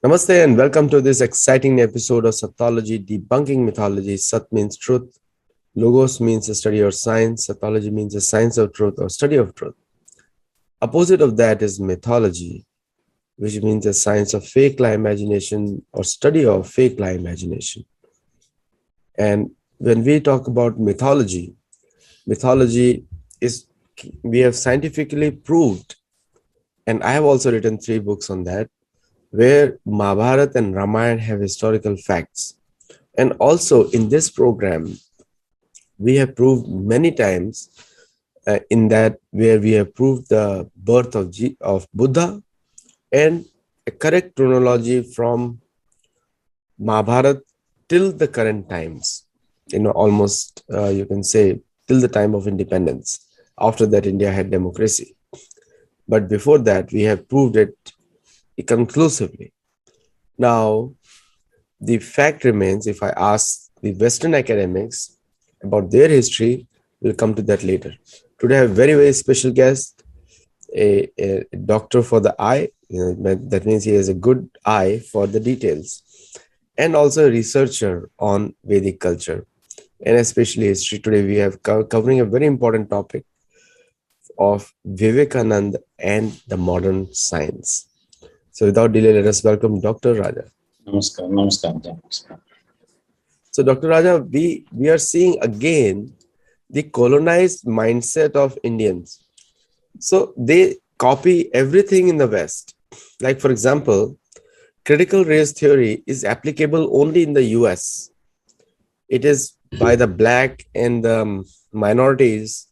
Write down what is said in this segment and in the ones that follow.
Namaste and welcome to this exciting episode of Sattology, debunking mythology. Sat means truth, Logos means a study or science, Sattology means a science of truth or study of truth. Opposite of that is mythology, which means a science of fake lie imagination or study of fake lie imagination. And when we talk about mythology, mythology is, we have scientifically proved, and I have also written 3 books on that, where Mahabharata and Ramayana have historical facts. And also in this program, we have proved many times in that where we have proved the birth of Buddha and a correct chronology from Mahabharata till the current times, almost you can say till the time of independence. After that, India had democracy. But before that, we have proved it conclusively. Now, the fact remains, if I ask the Western academics about their history, we'll come to that later. Today I have a very, very special guest, a doctor for the eye. That means he has a good eye for the details, and also a researcher on Vedic culture and especially history. Today we have covering a very important topic of Vivekananda and the modern science. So without delay, let us welcome Dr. Raja. Namaskar, namaskar. So Dr. Raja, we are seeing again the colonized mindset of Indians. So they copy everything in the West. Like for example, critical race theory is applicable only in the US. It is by the black and the minorities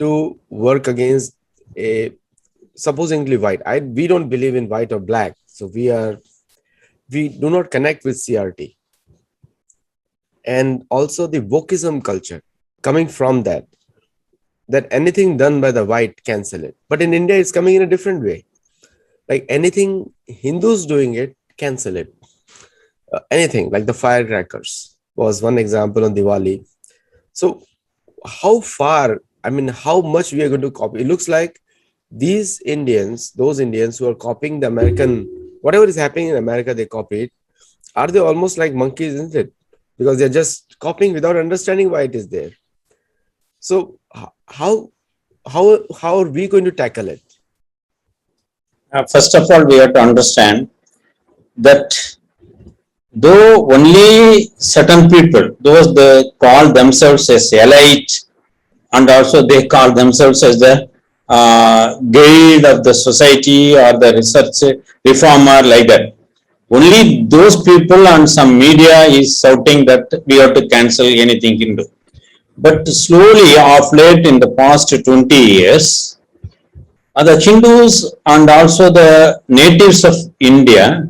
to work against a supposedly white. We don't believe in white or black. So we do not connect with CRT. And also the wokeism culture coming from that anything done by the white, cancel it. But in India, it's coming in a different way. Like anything Hindus doing it, cancel it. Anything like the firecrackers was one example on Diwali. So how much we are going to copy? It looks like these Indians, those Indians who are copying the American, whatever is happening in America, they copy it. Are they almost like monkeys, isn't it? Because they're just copying without understanding why it is there. So how are we going to tackle it? First of all, we have to understand that though only certain people, those they call themselves as elite, and also they call themselves as the guide of the society or the research reformer, like that. Only those people and some media is shouting that we have to cancel anything Hindu. But slowly, of late, in the past 20 years, the Hindus and also the natives of India,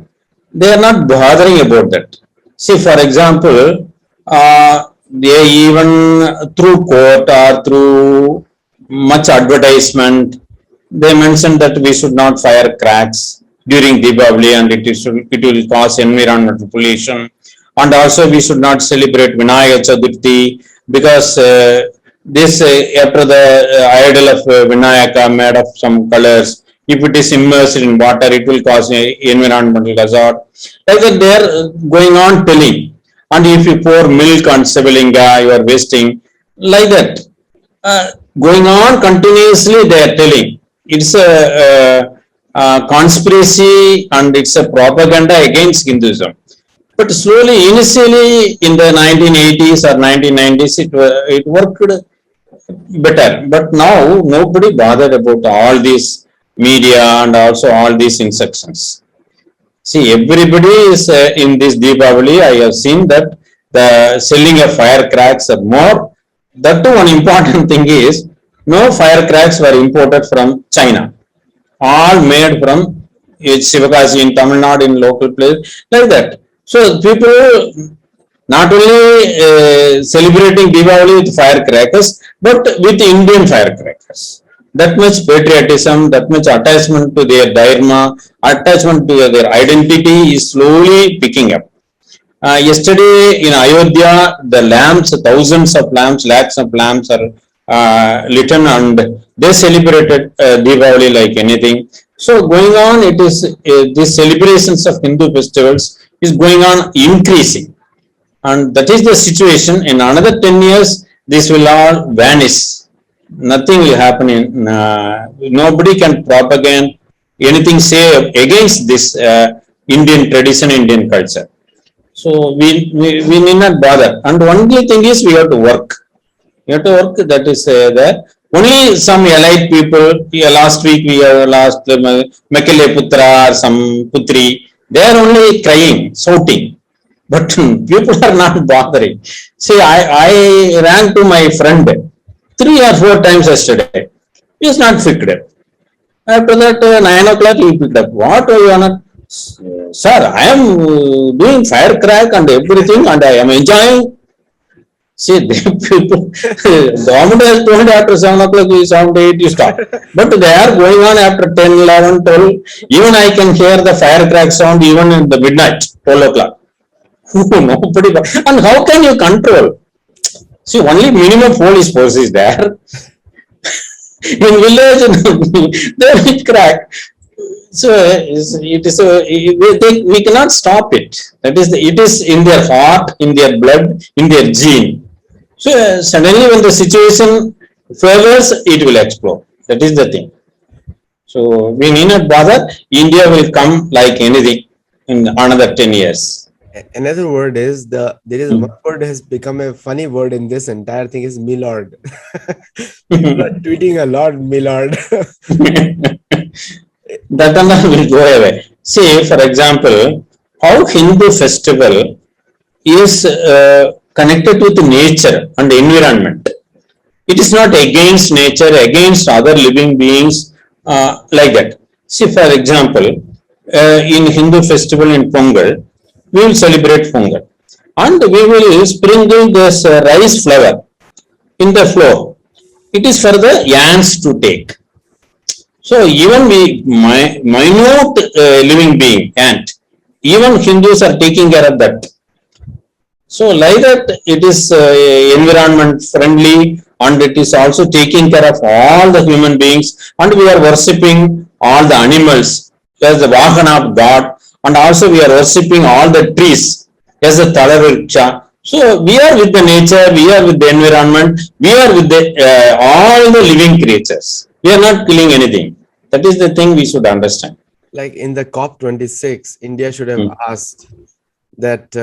they are not bothering about that. See, for example, they even through court or through much advertisement, they mentioned that we should not fire cracks during Diwali and it will cause environmental pollution. And also we should not celebrate Vinayaka Chaturthi because this after the idol of Vinayaka made of some colors, if it is immersed in water, it will cause environmental hazard. Like that they are going on telling. And if you pour milk on Sivalinga, you are wasting. Like that. Going on continuously, they are telling. It's a conspiracy and it's a propaganda against Hinduism. But slowly, initially in the 1980s or 1990s, it worked better. But now nobody bothered about all these media and also all these instructions. See, everybody is in this Deepavali. I have seen that the selling of firecracks are more. That too, one important thing is no firecracks were imported from China. All made from Sivakasi in Tamil Nadu in local place, like that. So people not only celebrating Diwali with firecrackers, but with Indian firecrackers. That much patriotism, that much attachment to their dharma, attachment to their identity is slowly picking up. Yesterday in Ayodhya, the lamps, thousands of lamps, lakhs of lamps are lit and they celebrated Diwali like anything. So going on, it is these celebrations of Hindu festivals is going on increasing, and that is the situation. In another 10 years, this will all vanish. Nothing will happen. Nobody can propagate anything say against this Indian tradition, Indian culture. So we need not bother. And only thing is we have to work. You have to work. That is there. Only some elite people. Last week we have lost Mekele Putra or some Putri. They are only crying, shouting, but people are not bothering. See, I ran to my friend 3 or 4 times yesterday. He is not picked up. After that, 9 o'clock he picked up. What are you on? Sir, I am doing firecrack and everything, and I am enjoying. See, the people, the government has told after 7 o'clock, you 7 to 8, you stop. But they are going on after 10, 11, 12. Even I can hear the firecrack sound even in the midnight, 12 o'clock. Nobody. And how can you control? See, only minimum police force is there. In village, they will crack. So it is we cannot stop it. That is it is in their heart, in their blood, in their gene. So suddenly when the situation favors, it will explode. That is the thing. So we need not bother. India will come like anything in another 10 years. Another word is there is one word has become a funny word in this entire thing is Milord. People are tweeting a lot Milord. That and all will go away. See, for example, how Hindu festival is connected with nature and environment. It is not against nature, against other living beings, like that. See, for example, in Hindu festival in Pongal, we will celebrate Pongal, and we will sprinkle this rice flour in the floor. It is for the ants to take. So even minute living being, ant, even Hindus are taking care of that. So like that, it is environment friendly, and it is also taking care of all the human beings, and we are worshipping all the animals as the Vahana of God, and also we are worshipping all the trees as the Talavriksha. So we are with the nature, we are with the environment, we are with the all the living creatures. We are not killing anything. That is the thing we should understand. Like in the COP26, India should have asked that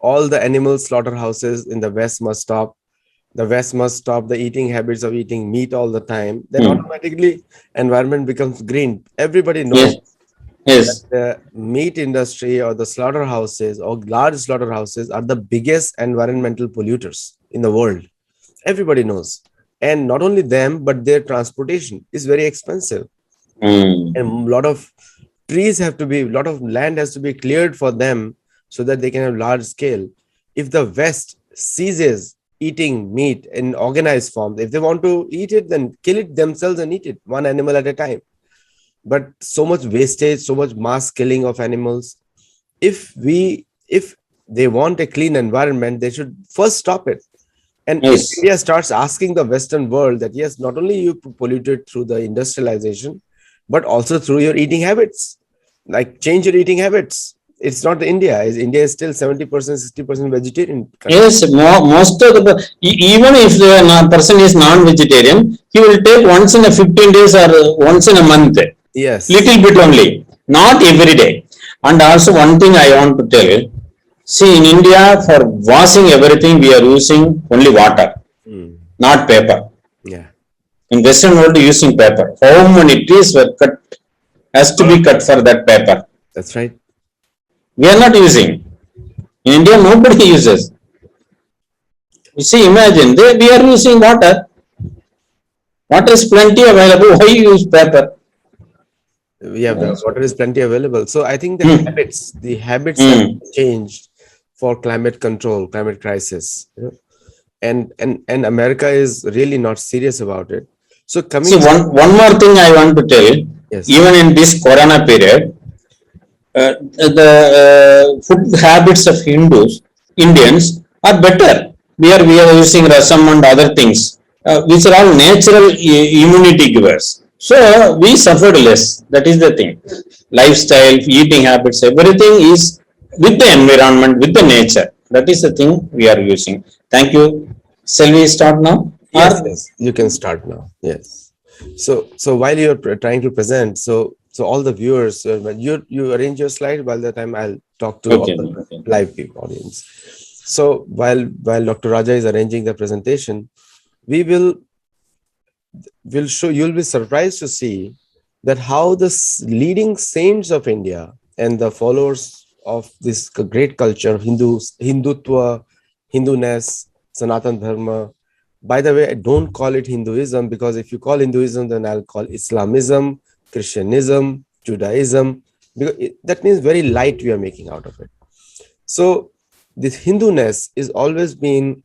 all the animal slaughterhouses in the West must stop. The West must stop the eating habits of eating meat all the time. Then automatically environment becomes green. Everybody knows Yes. that the meat industry or the slaughterhouses or large slaughterhouses are the biggest environmental polluters in the world. Everybody knows. And not only them, but their transportation is very expensive. And a lot of trees have to be, a lot of land has to be cleared for them so that they can have large scale. If the West ceases eating meat in organized form, if they want to eat it, then kill it themselves and eat it, one animal at a time. But so much wastage, so much mass killing of animals. If they want a clean environment, they should first stop it. And if India starts asking the Western world that yes, not only you polluted through the industrialization, but also through your eating habits, like change your eating habits. It's not India. India is still 70%, 60% vegetarian country. Yes, most of the, even if the person is non-vegetarian, he will take once in a 15 days or once in a month. Yes. Little bit only, not every day. And also one thing I want to tell, see, in India, for washing everything, we are using only water, not paper. Yeah. In Western world, using paper. How many trees were cut, has to be cut for that paper. That's right. We are not using. In India, nobody uses. You see, imagine, we are using water. Water is plenty available. Why use paper? Yeah, the water is plenty available. So I think the habits have changed for climate control, climate crisis. And America is really not serious about it. So coming. See, one more thing I want to tell. Yes. Even in this Corona period, the food habits of Indians are better. We are using rasam and other things, which are all natural immunity givers. So we suffered less. That is the thing. Lifestyle, eating habits, everything is with the environment, with the nature. That is the thing we are using. Thank you. Shall we start now? Or Yes, yes, you can start now. Yes. So while you're trying to present, so all the viewers, when you arrange your slide, while the time I'll talk to all okay, the okay. live people audience. So while Dr. Raja is arranging the presentation, we will show, you'll be surprised to see that how the leading saints of India and the followers of this great culture, Hindutva, Hinduness, Sanatana Dharma. By the way, I don't call it Hinduism, because if you call Hinduism, then I'll call Islamism, Christianism, Judaism, because that means very light we are making out of it. So this Hinduness is always been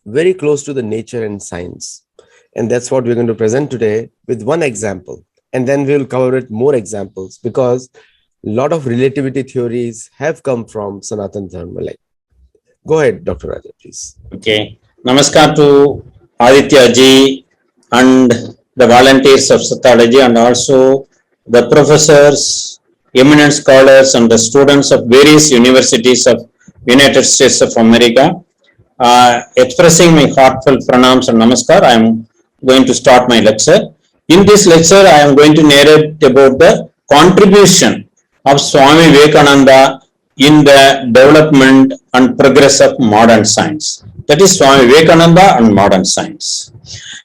very close to the nature and science. And that's what we're going to present today with one example. And then we'll cover it more examples, because a lot of relativity theories have come from Sanatana Dharma. Like, go ahead, Dr. Raja, please. Okay. Namaskar to Aditya ji and the volunteers of Sattology, and also the professors, eminent scholars, and the students of various universities of United States of America. Expressing my heartfelt pranams and namaskar, I am going to start my lecture. In this lecture, I am going to narrate about the contribution of Swami Vivekananda in the development and progress of modern science. That is Swami Vivekananda and modern science.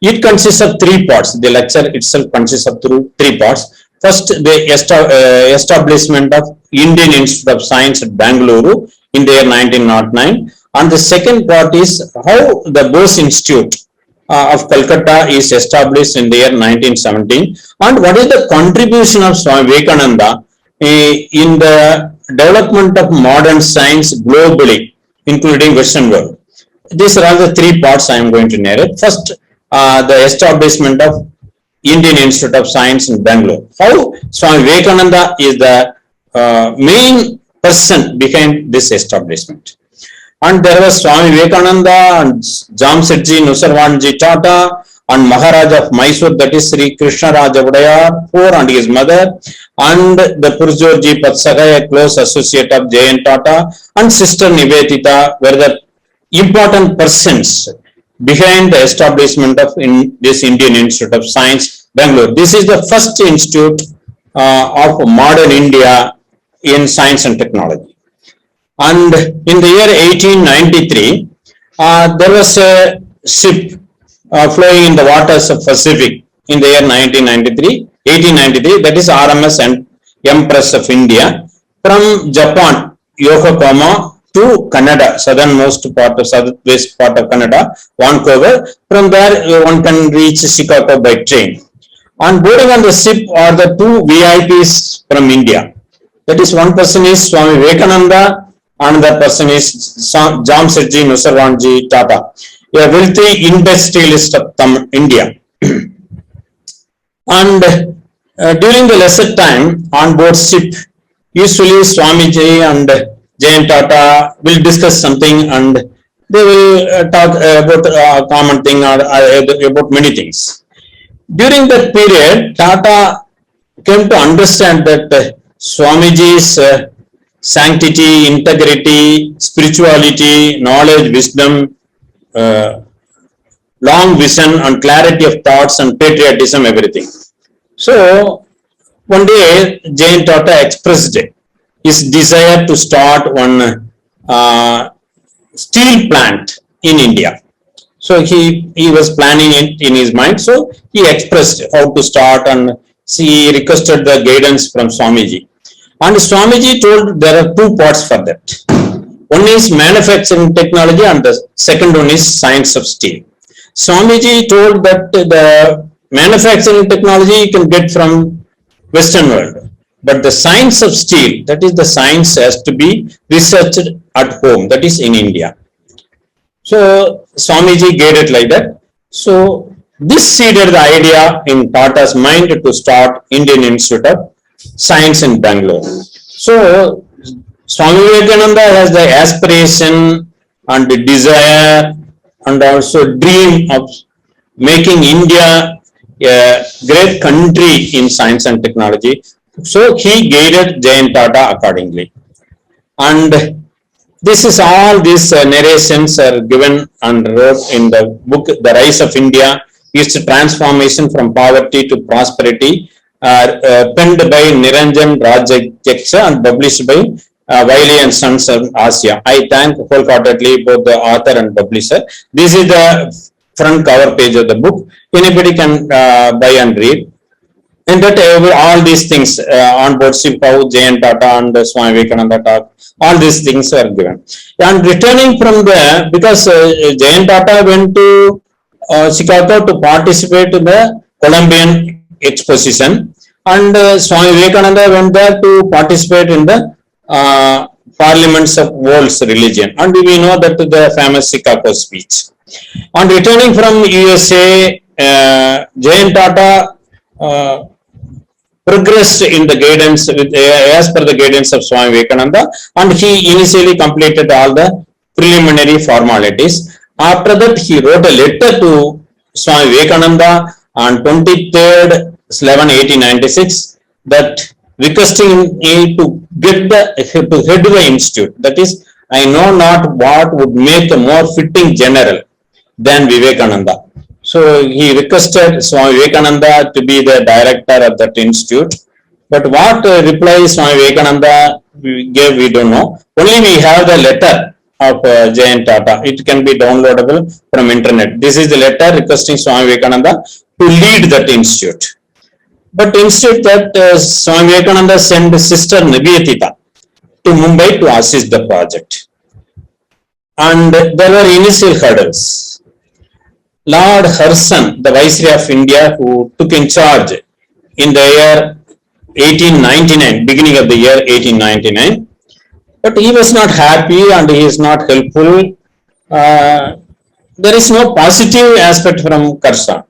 It consists of three parts. The lecture itself consists of three parts. First, the establishment of Indian Institute of Science at Bangalore in the year 1909. And the second part is how the Bose Institute of Calcutta is established in the year 1917, and what is the contribution of Swami Vivekananda in the development of modern science globally, including Western world. These are all the three parts I am going to narrate. First, the establishment of Indian Institute of Science in Bangalore. How Swami Vivekananda is the main person behind this establishment. And there was Swami Vivekananda and Jamsetji Nusarwanji Tata and Maharaja of Mysore, that is Sri Krishna Raja Udayar IV and his mother, and the Purjorji Patsakai, a close associate of J.N. Tata, and Sister Nivedita were the important persons behind the establishment of this Indian Institute of Science, Bangalore. This is the first institute of modern India in science and technology. And in the year 1893, there was a ship flowing in the waters of Pacific in the year 1893, that is RMS and Empress of India, from Japan, Yokohama, to Canada, southernmost part of southwest part of Canada, Vancouver. From there, one can reach Chicago by train. On boarding on the ship are the two VIPs from India. That is, one person is Swami Vivekananda, another person is Jamsetji Nusarwanji Tata, a wealthy industrialist of India. And during the lesser time on board ship, usually Swamiji and J.N. Tata will discuss something, and they will talk about a common thing or about many things. During that period, Tata came to understand that Swamiji's sanctity, integrity, spirituality, knowledge, wisdom, long vision and clarity of thoughts and patriotism, everything. So one day J.N. Tata expressed his desire to start one steel plant in India. So he was planning it in his mind. So he expressed how to start, and he requested the guidance from Swamiji. And Swamiji told there are two parts for that. One is manufacturing technology and the second one is science of steel. Swamiji told that the manufacturing technology you can get from Western world, but the science of steel, that is the science has to be researched at home, that is in India. So Swamiji guided like that. So this seeded the idea in Tata's mind to start Indian Institute of Science in Bangalore. So Swami Vivekananda has the aspiration and the desire and also dream of making India a great country in science and technology. So he guided Jayan Tata accordingly. And this is all these narrations are given and wrote in the book The Rise of India, its transformation from poverty to prosperity, penned by Niranjan Rajayaksha and published by Violin and Sons of Asia. I thank wholeheartedly both the author and publisher. This is the front cover page of the book. Anybody can buy and read. And that all these things on board Sipau, Jayan Tata and Swami Vivekananda talk, all these things were given. And returning from there, because Jayan Tata went to Chicago to participate in the Columbian exposition, and Swami Vivekananda went there to participate in the parliaments of world's religion. And we know that the famous Chicago speech. On returning from USA, Jayan Tata progressed in the guidance with, as per the guidance of Swami Vivekananda, and he initially completed all the preliminary formalities. After that, he wrote a letter to Swami Vivekananda on 23rd 11 1896 that requesting him to get to head the institute. That is, I know not what would make a more fitting general than Vivekananda. So he requested Swami Vivekananda to be the director of that institute. But what reply Swami Vivekananda gave, we don't know. Only we have the letter of Jayan Tata. It can be downloadable from internet. This is the letter requesting Swami Vivekananda to lead that institute. But instead that Swami Vivekananda sent sister Nivyatita to Mumbai to assist the project. And there were initial hurdles. Lord Herson, the Viceroy of India, who took in charge in the year 1899, beginning of the year 1899, but he was not happy and he is not helpful. There is no positive aspect from Karsan.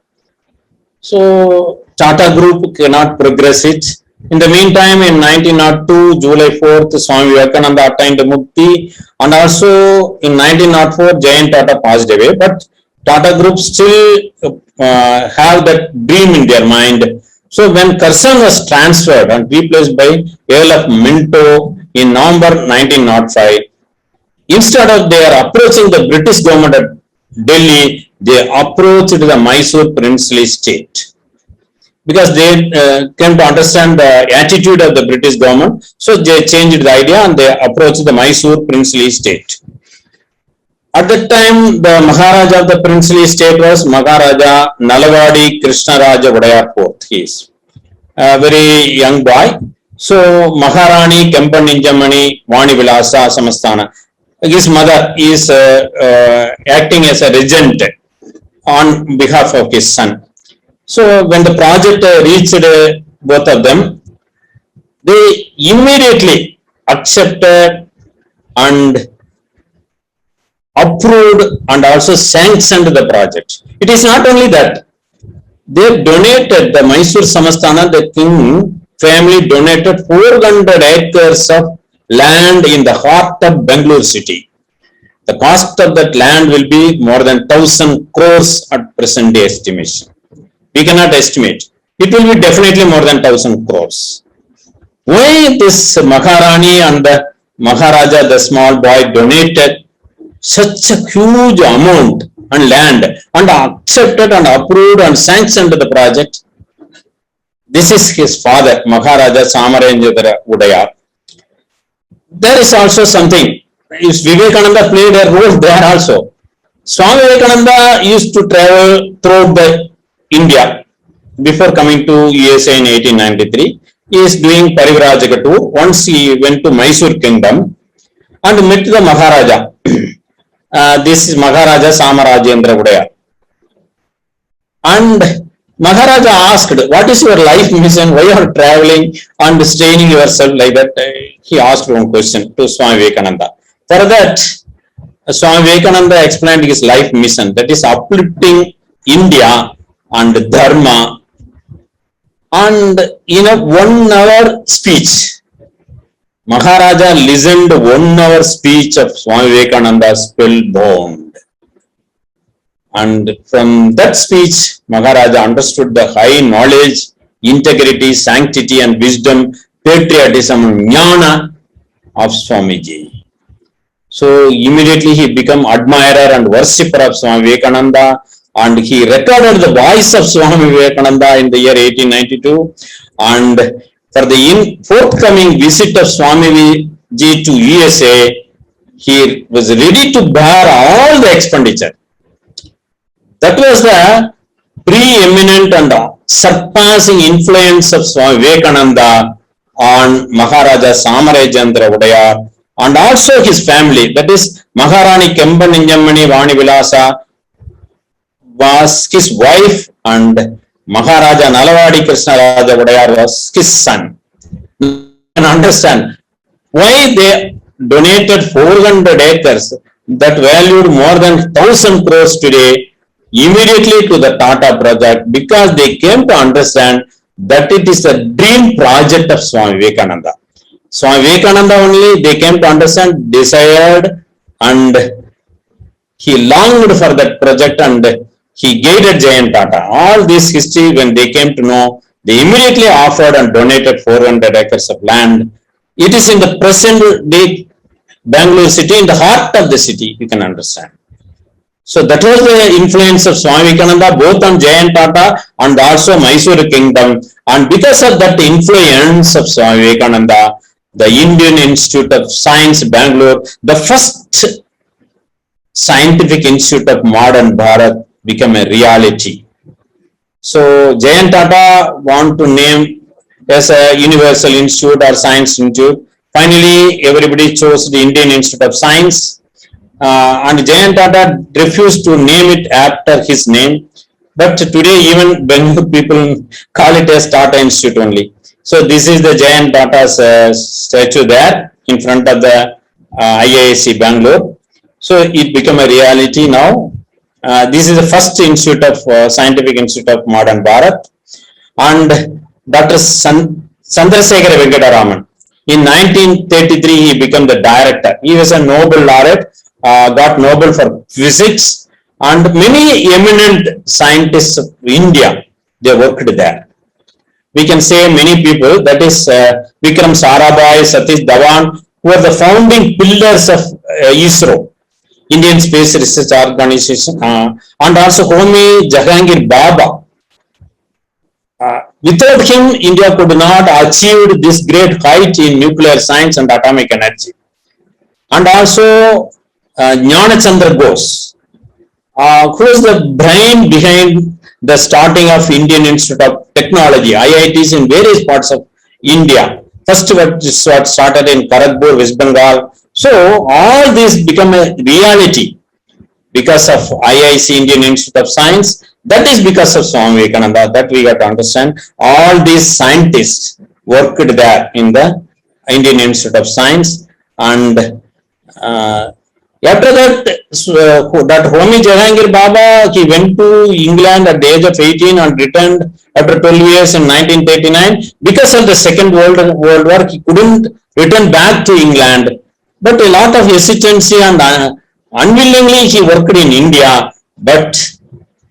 So Tata Group cannot progress it. In the meantime, in 1902, July 4th, Swami Vivekananda attained Mukti, and also in 1904, Jayan Tata passed away. But Tata Group still have that dream in their mind. So when Karsan was transferred and replaced by Earl of Minto in November 1905, instead of their approaching the British government at Delhi, they approached the Mysore princely state. Because they came to understand the attitude of the British government, so they changed the idea and they approached the Mysore princely state. At that time, the Maharaja of the princely state was Maharaja Nalavadi Krishnaraja Vodayar IV. He is a very young boy. So Maharani Kempa Ninjamani Vani Vilasa Samastana. His mother is acting as a regent on behalf of his son. So when the project reached both of them, they immediately accepted and approved and also sanctioned the project. It is not only that, they donated the Mysore Samastana, the king family donated 400 acres of land in the heart of Bangalore city. The cost of that land will be more than 1,000 crores at present day estimation. We cannot estimate. It will be definitely more than 1,000 crores. Why this Maharani and the Maharaja, the small boy, donated such a huge amount and land and accepted and approved and sanctioned the project? This is his father, Maharaja Samarendra Udayar. There is also something. Vivekananda played a role there also. Swami Vivekananda used to travel throughout the India before coming to USA in 1893. He is doing Parivrajaka tour. Once he went to Mysore kingdom and met the Maharaja. This is Maharaja Samarajendra Udayar. And Maharaja asked, what is your life mission? Why you are traveling and straining yourself like that? He asked one question to Swami Vivekananda. For that, Swami Vivekananda explained his life mission, that is uplifting India and Dharma. And in a 1 hour speech, Maharaja listened 1 hour speech of Swami Vivekananda spellbound. And from that speech, Maharaja understood the high knowledge, integrity, sanctity, and wisdom, patriotism, and jnana of Swamiji. So immediately he became admirer and worshipper of Swami Vivekananda, and he recorded the voice of Swami Vivekananda in the year 1892. And for the forthcoming visit of Swami Ji to USA, he was ready to bear all the expenditure. That was the preeminent and surpassing influence of Swami Vivekananda on Maharaja Samarajendra Udayar and also his family. That is, Maharani Kembaninjamani Vani Vilasa was his wife and Maharaja Nalavadi Krishnaraja Udayar was his son. You can understand why they donated 400 acres that valued more than 1,000 crores today immediately to the Tata project, because they came to understand that it is a dream project of Swami Vivekananda. Swami Vivekananda only they came to understand, desired, and he longed for that project, and he guided Jayan Tata. All this history, when they came to know, they immediately offered and donated 400 acres of land. It is in the present day Bangalore city, in the heart of the city, you can understand. So that was the influence of Swami Vivekananda both on Jayan Tata and also Mysore kingdom. And because of that influence of Swami Vivekananda, the Indian Institute of Science, Bangalore, the first scientific institute of modern Bharat, became a reality. So Jayan Tata want to name as a Universal Institute or Science Institute. Finally, everybody chose the Indian Institute of Science. And Jayan Tata refused to name it after his name. But today, even Bangalore people call it as Tata Institute only. So this is the Jayan Tata's statue there in front of the IISc Bangalore. So it became a reality now. This is the first institute of Scientific Institute of Modern Bharat. And Dr. Chandrasekhara Venkataraman. In 1933, he became the director. He was a Nobel laureate, got Nobel for physics, and many eminent scientists of India, they worked there. We can say many people, that is Vikram Sarabhai, Satish Dhawan, who are the founding pillars of ISRO, Indian Space Research Organization, and also Homi Jahangir Baba. Without him, India could not achieve this great height in nuclear science and atomic energy. And also Jnana Chandra Bose, who is the brain behind the starting of Indian Institute of Technology, IITs in various parts of India. First what started in Kharagpur, West Bengal. So all this become a reality because of IIC, Indian Institute of Science. That is because of Swami Vivekananda, that we got to understand. All these scientists worked there in the Indian Institute of Science. And after that, that Homi Jahangir Baba, he went to England at the age of 18 and returned after 12 years in 1939. Because of the Second World War, he couldn't return back to England. But a lot of hesitancy and unwillingly he worked in India. But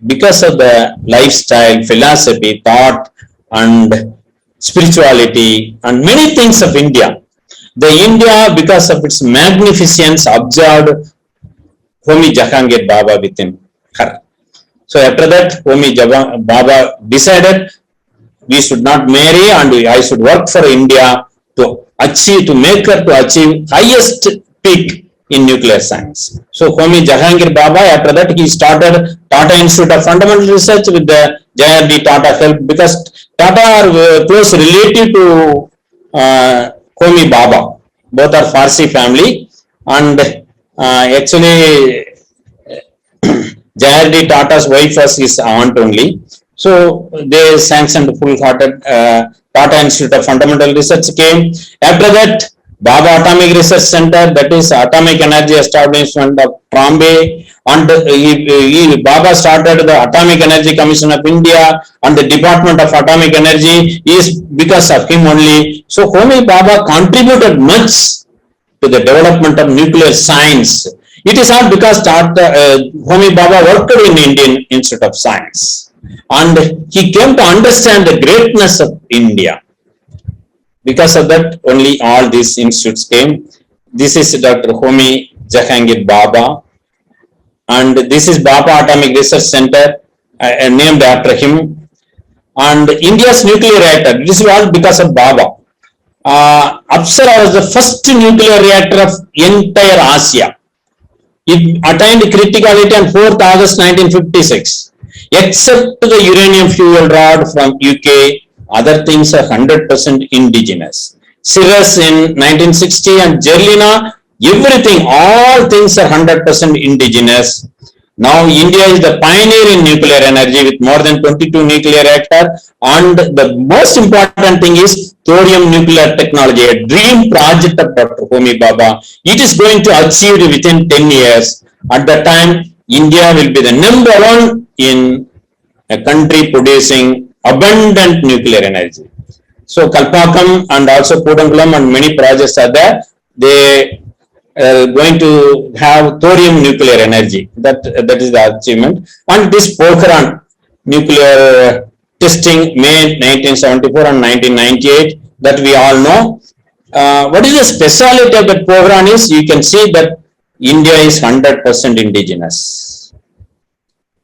because of the lifestyle, philosophy, thought, and spirituality, and many things of India, the India, because of its magnificence, observed Homi Jahangir Baba within her. So after that, Homi Baba decided we should not marry and I should work for India to achieve, to make her to achieve highest peak in nuclear science. So Homi Jahangir Baba, after that he started Tata Institute of Fundamental Research with the J.R.D. Tata help, because Tata are close relative to Homi Baba. Both are Farsi family, and actually J.R.D. Tata's wife was his aunt only. So they sanctioned full-hearted Tata Institute of Fundamental Research came. After that, Baba Atomic Research Center, that is Atomic Energy Establishment of Bombay, and Baba started the Atomic Energy Commission of India, and the Department of Atomic Energy is because of him only. So Homi Baba contributed much to the development of nuclear science. It is not because Homi Baba worked in Indian Institute of Science, and he came to understand the greatness of India. Because of that, only all these institutes came. This is Dr. Homi Jahangir Baba, and this is Baba Atomic Research Center, named after him. And India's nuclear reactor, this is all because of Baba. Apsara was the first nuclear reactor of entire Asia. It attained criticality on 4th August 1956. Except the uranium fuel rod from UK, other things are 100% indigenous. Cirrus in 1960 and Gerlina, everything, all things are 100% indigenous. Now India is the pioneer in nuclear energy with more than 22 nuclear reactors, and the most important thing is thorium nuclear technology, a dream project of Dr. Homi Baba. It is going to achieve within 10 years. At that time, India will be the number one in a country producing abundant nuclear energy. So Kalpakam and also Kudankulam and many projects are there. They going to have thorium nuclear energy. That is the achievement. And this Pokhran nuclear testing May 1974 and 1998 that we all know. What is the specialty of that Pokhran is, you can see that India is 100% indigenous.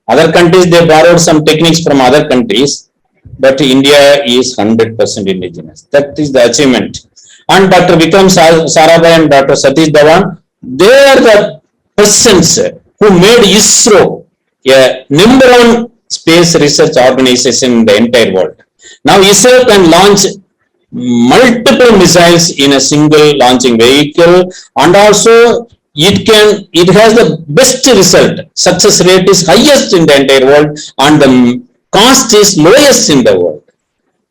Other countries, they borrowed some techniques from other countries, but India is 100% indigenous. That is the achievement. And Dr. Vikram Sarabhai and Dr. Satish Dhawan, they are the persons who made ISRO a number one space research organization in the entire world. Now ISRO can launch multiple missiles in a single launching vehicle, and also it has the best result. Success rate is highest in the entire world, and the cost is lowest in the world.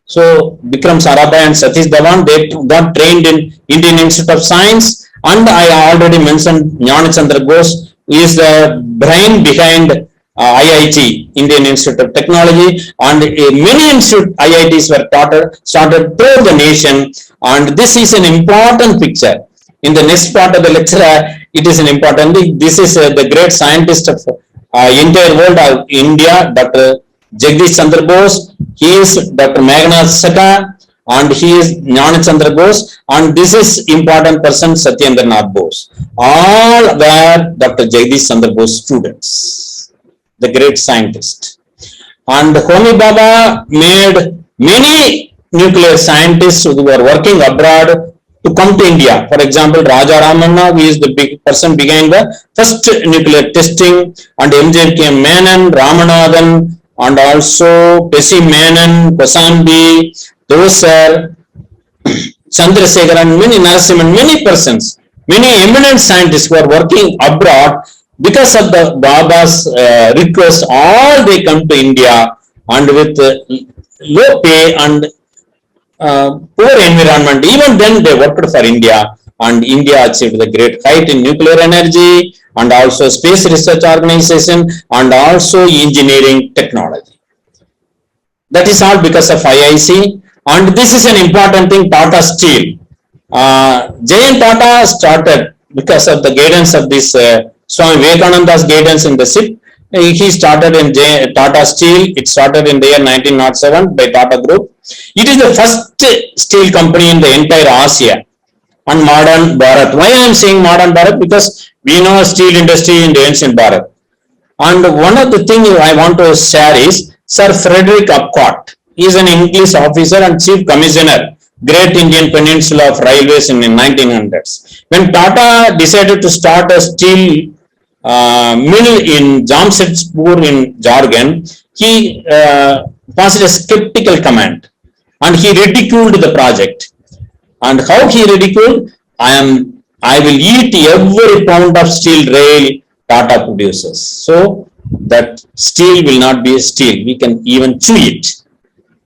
So Vikram Sarabhai and Satish Dhawan, they got trained in Indian Institute of Science, and I already mentioned Jnana Chandra Bose is the brain behind IIT, Indian Institute of Technology, and many IITs were started through the nation, and this is an important picture. In the next part of the lecture, it is an important thing. This is the great scientist of entire world of India, Dr. Jagdish Chandra Bose. He is Dr. Meghnath Saka, and he is Jnana Chandra Bose, and this is important person Satyendra Nath Bose. All were Dr. Jagdish Chandra Bose students, the great scientist. And Homi Baba made many nuclear scientists who were working abroad to come to India. For example, Raja Ramanna, who is the big person behind the first nuclear testing, and M.J.K. Menon, Ramanathan, and also Tessie Menon, Kosambi, those are Chandrasekhar and many Narasimhan, many persons, many eminent scientists who are working abroad. Because of the Baba's request, all they come to India, and with low pay and poor environment, even then they worked for India, and India achieved the great height in nuclear energy, and also space research organization, and also engineering technology. That is all because of IIC. And this is an important thing, Tata Steel. J.N. Tata started because of the guidance of this Swami Vivekananda's guidance in the SIP. He started in Tata Steel. It started in the year 1907 by Tata Group. It is the first steel company in the entire Asia and modern Bharat. Why I am saying modern Bharat? Because we know steel industry in the ancient Bharat. And one of the things I want to share is Sir Frederick Upcott. He is an English officer and chief commissioner, Great Indian Peninsula of Railways in the 1900s. When Tata decided to start a steel mill in Jamshedpur in Jharkhand, he passed a skeptical comment and he ridiculed the project. And how he ridiculed? I will eat every pound of steel rail Tata produces. So that steel will not be steel. We can even chew it.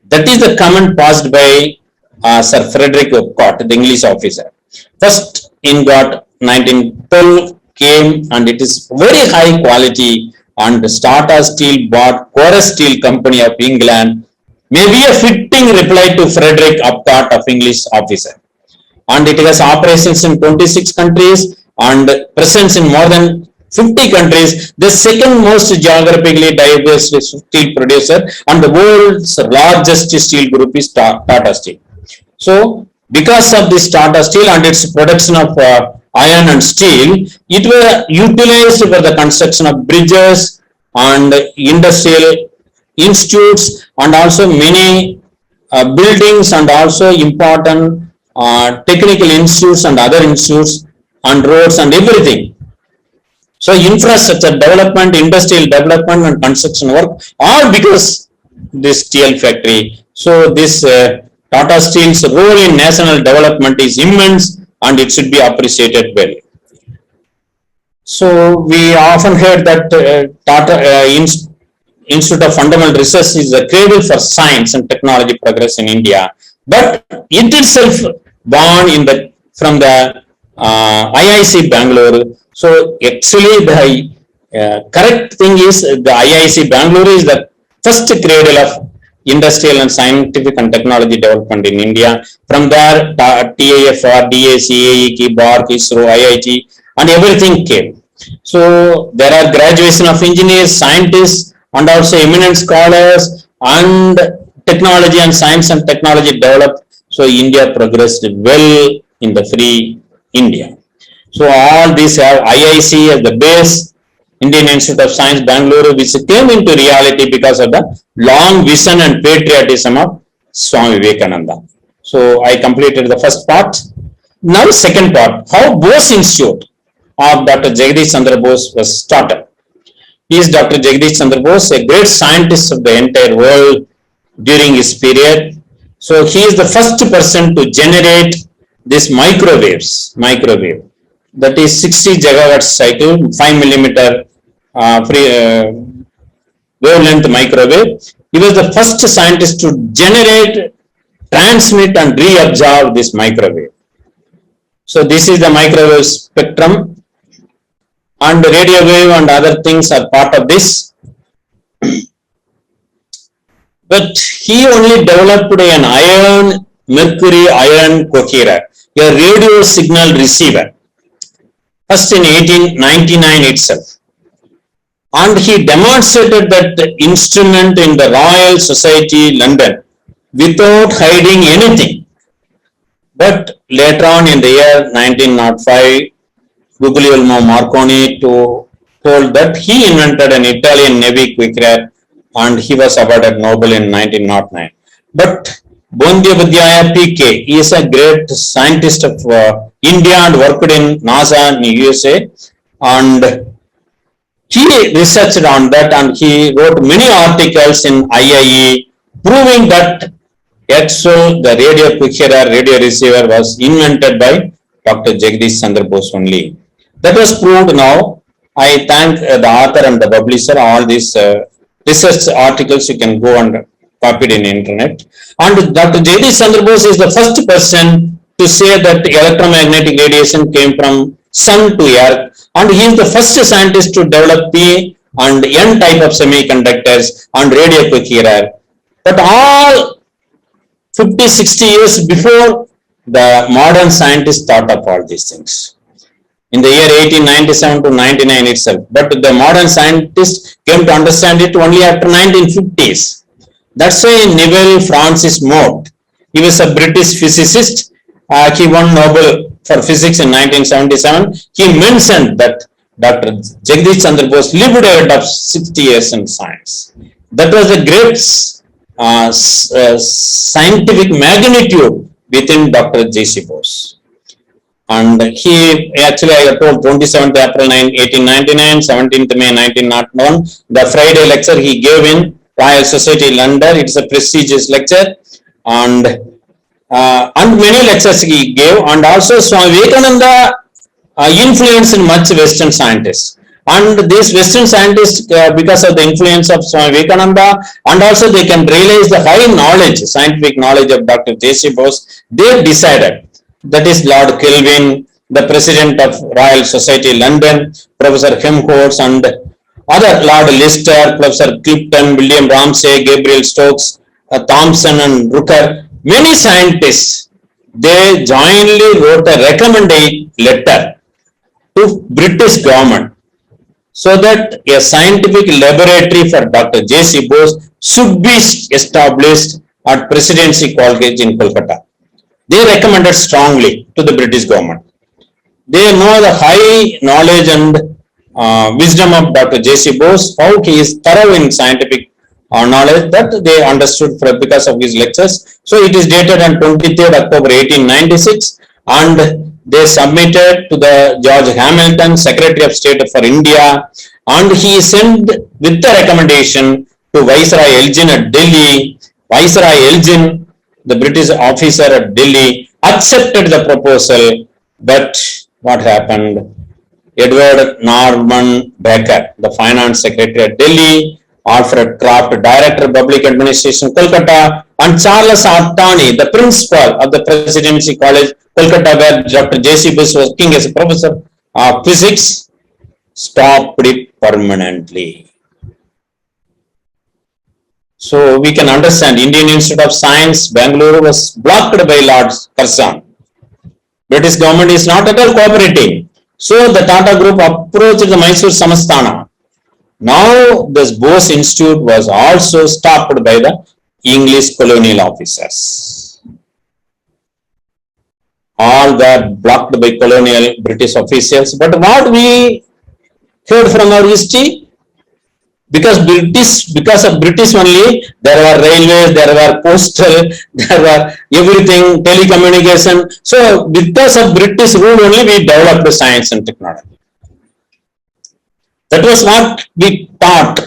That is the comment passed by Sir Frederick Upcott, the English officer. First in got 1912 came, and it is very high quality, and Tata Steel bought Chorus Steel Company of England. Maybe a fitting reply to Frederick Upcott of English officer. And it has operations in 26 countries and presence in more than 50 countries, the second most geographically diverse steel producer, and the world's largest steel group is Tata Steel. So, because of this Tata Steel and its production of iron and steel, it was utilized for the construction of bridges and industrial institutes, and also many buildings, and also important technical institutes and other institutes, and roads and everything. So infrastructure development, industrial development and construction work, all because this steel factory. So this Tata Steel's role in national development is immense, and it should be appreciated well. So we often heard that Tata Institute of Fundamental Research is the cradle for science and technology progress in India, but it itself born in the from the IIC Bangalore. So actually the correct thing is the IIC Bangalore is the first cradle of industrial and scientific and technology development in India. From there, TIFR, DAC, AEK, BARC, ISRO, IIT, and everything came. So there are graduation of engineers, scientists, and also eminent scholars, and technology and science and technology developed. So India progressed well in the free India. So all these have IIC as the base, Indian Institute of Science Bangalore, which came into reality because of the long vision and patriotism of Swami Vivekananda. So I completed the first part. Now second part, how Bose Institute of Dr. Jagdish Chandra Bose was started. He is Dr. Jagdish Chandra Bose, a great scientist of the entire world during his period. So he is the first person to generate this microwave, that is 60 gigawatt cycle, 5 millimeter wavelength microwave. He was the first scientist to generate, transmit and reabsorb this microwave. So this is the microwave spectrum, and radio wave and other things are part of this. But he only developed an iron mercury iron coherer, a radio signal receiver, first in 1899 itself. And he demonstrated that instrument in the Royal Society, London, without hiding anything. But later on in the year 1905, Guglielmo Marconi told that he invented an Italian navy coherer, and he was awarded Nobel in 1909. But Bandyopadhyaya PK, he is a great scientist of India and worked in NASA in USA, and he researched on that, and he wrote many articles in IIE proving that actual the radio coherer, radio receiver was invented by Dr. Jagdish Chandra Bose only. That was proved now. I thank the author and the publisher. All these research articles you can go and copy it in the internet. And Dr. Jagdish Chandra Bose is the first person to say that electromagnetic radiation came from sun to earth, and he is the first scientist to develop P and N type of semiconductors and radio coherer. But all 50-60 years before, the modern scientists thought of all these things in the year 1897 to 99 itself. But the modern scientists came to understand it only after 1950s. That's why Neville Francis Mott, he was a British physicist. He won Nobel for physics in 1977. He mentioned that Dr. Jagdish Chandra Bose lived ahead of 60 years in science. That was a great scientific magnitude within Dr. J.C. Bose. And he actually, I told 27th April 1899, 17th May 1901, the Friday lecture he gave in Royal Society, London. It's a prestigious lecture, and many lectures he gave, and also Swami Vivekananda influenced much Western scientists. And these Western scientists, because of the influence of Swami Vivekananda, and also they can realize the high knowledge, scientific knowledge of Dr. J.C. Bose, they decided, that is Lord Kelvin, the President of Royal Society, London, Professor Helmholtz, and other Lord Lister, Professor Clifton, William Ramsay, Gabriel Stokes, Thomson and Rooker, many scientists, they jointly wrote a recommended letter to British government so that a scientific laboratory for Dr. J.C. Bose should be established at Presidency College in Kolkata. They recommended strongly to the British government. They know the high knowledge and wisdom of Dr. J.C. Bose, how he is thorough in scientific knowledge, that they understood because of his lectures. So it is dated on 23rd October 1896, and they submitted to the George Hamilton, Secretary of State for India, and he sent with the recommendation to Viceroy Elgin at Delhi. Viceroy Elgin, the British officer at Delhi, accepted the proposal, but what happened? Edward Norman Baker, the Finance Secretary at Delhi, Alfred Kraft, Director Public Administration, Kolkata, and Charles Artani, the Principal of the Presidency College, Kolkata, where Dr. J.C. Bose was working as a Professor of Physics, stopped it permanently. So we can understand Indian Institute of Science, Bangalore, was blocked by Lord Curzon. British government is not at all cooperating. So the Tata Group approached the Mysore Samastana. Now this Bose Institute was also stopped by the English colonial officers. All were blocked by colonial British officials. But what we heard from our history, because of British only, there were railways, there were postal, there were everything, telecommunication. So because of British rule only, we developed science and technology. That was what we taught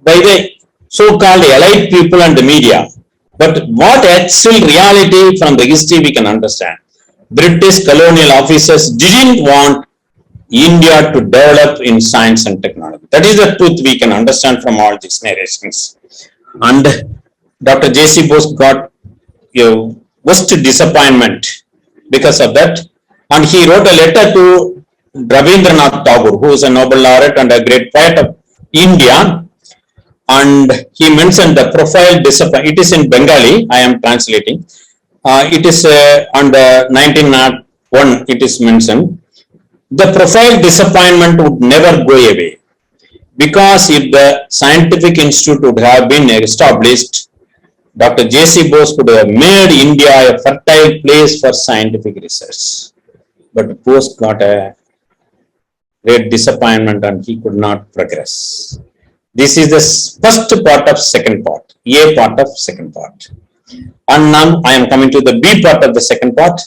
by the so-called elite people and the media. But what actual reality from the history we can understand. British colonial officers didn't want India to develop in science and technology. That is the truth we can understand from all these narrations. And Dr. J.C. Bose got a worst disappointment because of that. And he wrote a letter to Rabindranath Tagore, who is a Nobel laureate and a great poet of India. And he mentioned the profile disappointment. It is in Bengali, I am translating. It is on the 1901, it is mentioned. The profile disappointment would never go away, because if the scientific institute would have been established, Dr. J.C. Bose could have made India a fertile place for scientific research. But Bose got a great disappointment and he could not progress. This is the first part of second part, A part of second part. And now I am coming to the B part of the second part.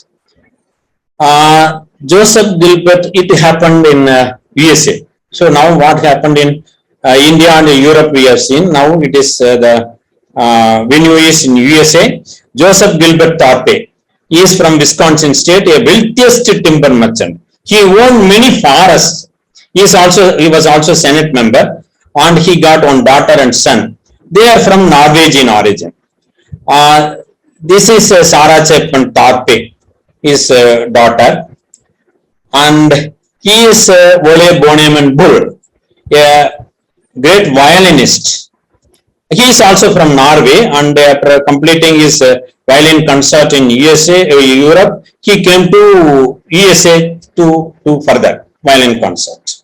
Joseph Gilbert, it happened in USA. So now what happened in India and Europe we have seen. Now it is the venue is in USA. Joseph Gilbert Thorpe, he is from Wisconsin state, a wealthiest timber merchant. He owned many forests. He was also Senate member, and he got one daughter and son. They are from Norwegian origin. This is Sarah Chapman Thorpe, his daughter. And he is Ole Boneman Bull, a great violinist. He is also from Norway, and after completing his violin concert in Europe, he came to USA to further violin concert.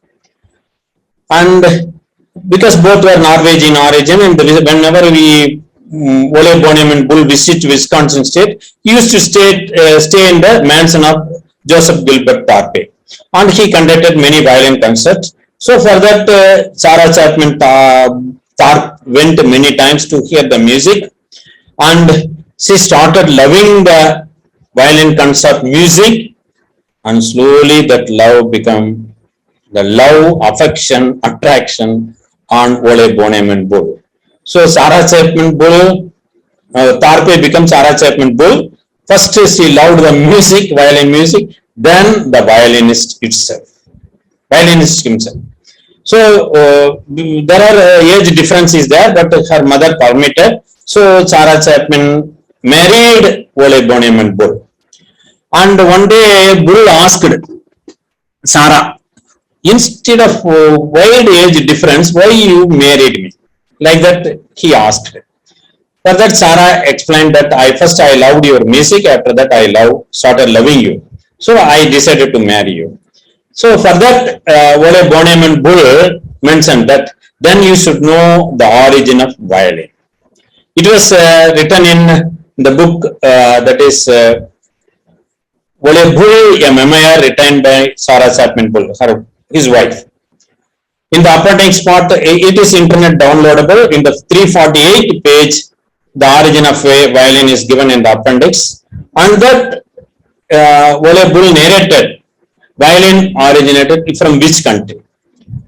And because both were Norwegian origin, and whenever Ole Boneman Bull visit Wisconsin state, he used to stay in the mansion of Joseph Gilbert Thorpe, and he conducted many violin concerts. So for that, Sarah Chapman Thorpe went many times to hear the music, and she started loving the violin concert music, and slowly that love became the love, affection, attraction on Ole Boneman Bull. So Sarah Chapman Bull, Thorpe becomes Sarah Chapman Bull. First she loved the music, violin music, then the violinist himself. So there are age differences there, but her mother permitted. So Sarah Chapman married Ole Boneman Bull. And one day Bull asked Sarah, instead of wide age difference, why you married me? Like that he asked. For that, Sarah explained that first I loved your music, after that I started loving you. So I decided to marry you. So for that, Ole Boneman Bull mentioned that then you should know the origin of violin. It was written in the book that is Bull, a memoir written by Sarah Chapman Bull, his wife. In the appendix part, it is internet downloadable. In the 348 page, the origin of violin is given in the appendix. And that Bull narrated violin originated from which country.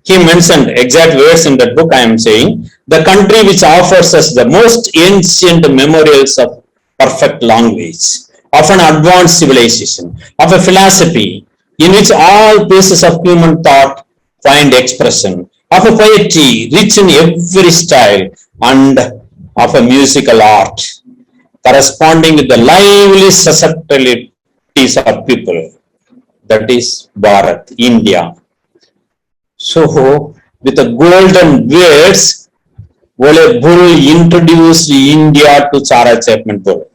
He mentioned exact words in that book I am saying. The country which offers us the most ancient memorials of perfect language, of an advanced civilization, of a philosophy in which all pieces of human thought find expression, of a poetry rich in every style, and of a musical art corresponding with the lively susceptibilities of people. That is Bharat, India. So, with the golden words, Bull introduced India to Sarah Chapman Bull.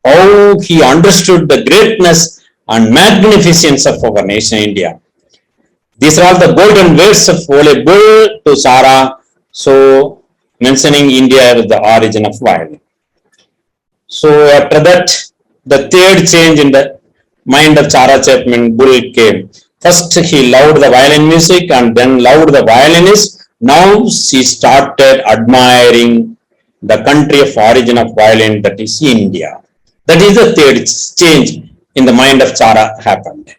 How he understood the greatness and magnificence of our nation, India. These are all the golden words of Bull to Sarah. So, mentioning India as the origin of violin. So, after that, the third change in the mind of Sarah Chapman Bull came. First, he loved the violin music and then loved the violinist. Now, she started admiring the country of origin of violin, that is India. That is the third change in the mind of Sarah happened.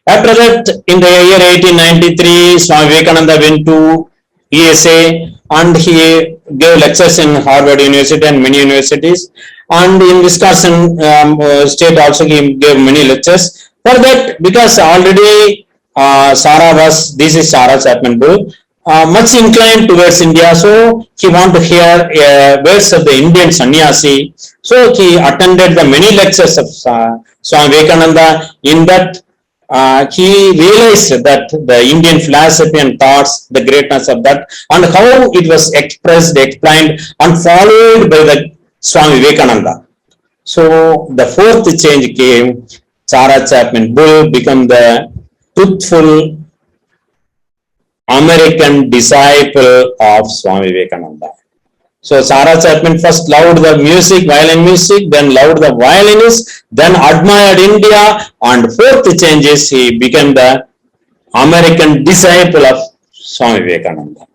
After that, in the year 1893, Swami Vivekananda went to USA and he gave lectures in Harvard University and many universities. And in Wisconsin state also he gave many lectures. For that, because already this is Sarah Chapman Bull, much inclined towards India, so he wanted to hear words of the Indian sannyasi. So he attended the many lectures of Swami Vivekananda. In that, he realized that the Indian philosophy and thoughts, the greatness of that, and how it was expressed, explained, and followed by the Swami Vivekananda. So the fourth change came. Sarah Chapman Bull became the truthful American disciple of Swami Vivekananda. So Sarah Chapman first loved the music, violin music, then loved the violinist, then admired India, and fourth change is he became the American disciple of Swami Vivekananda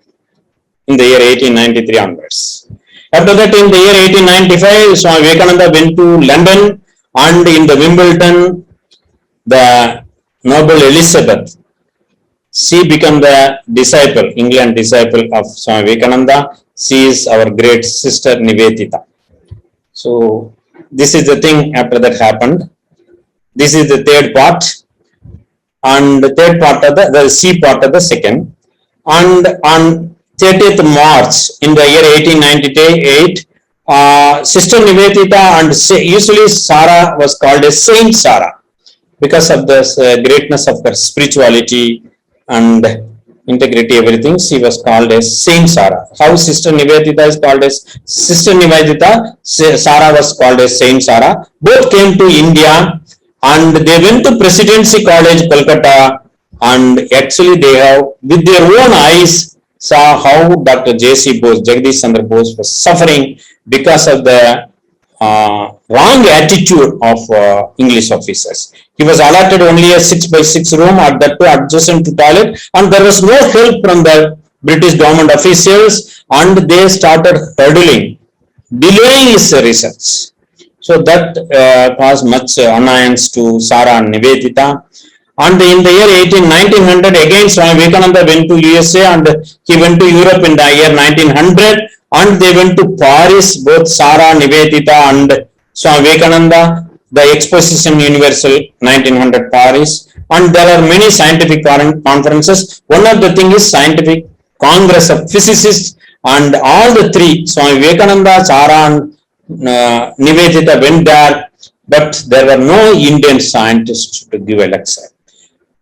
in the year 1893 onwards. After that, in the year 1895, Swami Vivekananda went to London, and in the Wimbledon, the noble Elizabeth, she became the disciple, England disciple of Swami Vivekananda. She is our great sister Nivedita. So this is the thing after that happened. This is the third part, and the third part of the C part of the second. And on 30th March in the year 1898, Sister Nivedita, and usually Sarah was called as Saint Sarah because of the greatness of her spirituality and integrity, everything. She was called as Saint Sarah. How Sister Nivedita is called as Sister Nivedita, Sarah was called as Saint Sarah. Both came to India and they went to Presidency College, Kolkata, and actually they have, with their own eyes, saw how Dr. J.C. Bose, Jagdish Chandra Bose was suffering because of the wrong attitude of English officers. He was allotted only a 6x6 room at that too adjacent to toilet, and there was no help from the British government officials, and they started hurdling, delaying his research. So that caused much annoyance to Sarah and Nivedita. And in the year 1900, again Swami Vivekananda went to USA and he went to Europe in the year 1900, and they went to Paris, both Sarah, Nivedita and Swami Vivekananda, the Exposition Universal 1900 Paris, and there are many scientific conferences. One of the things is Scientific Congress of Physicists, and all the three, Swami Vivekananda, Sarah and Nivedita went there, but there were no Indian scientists to give a lecture.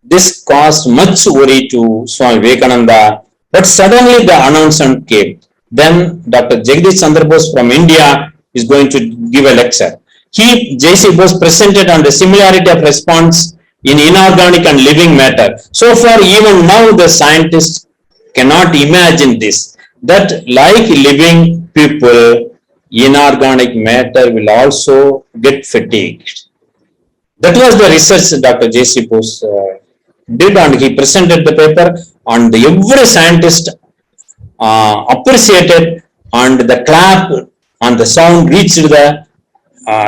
This caused much worry to Swami Vivekananda, but suddenly the announcement came. Then Dr. Jagdish Chandra Bose from India is going to give a lecture. J.C. Bose presented on the similarity of response in inorganic and living matter. So far, even now, the scientists cannot imagine this, that like living people, inorganic matter will also get fatigued. That was the research Dr. J.C. Bose did, and he presented the paper, and every scientist appreciated, and the clap and the sound reached the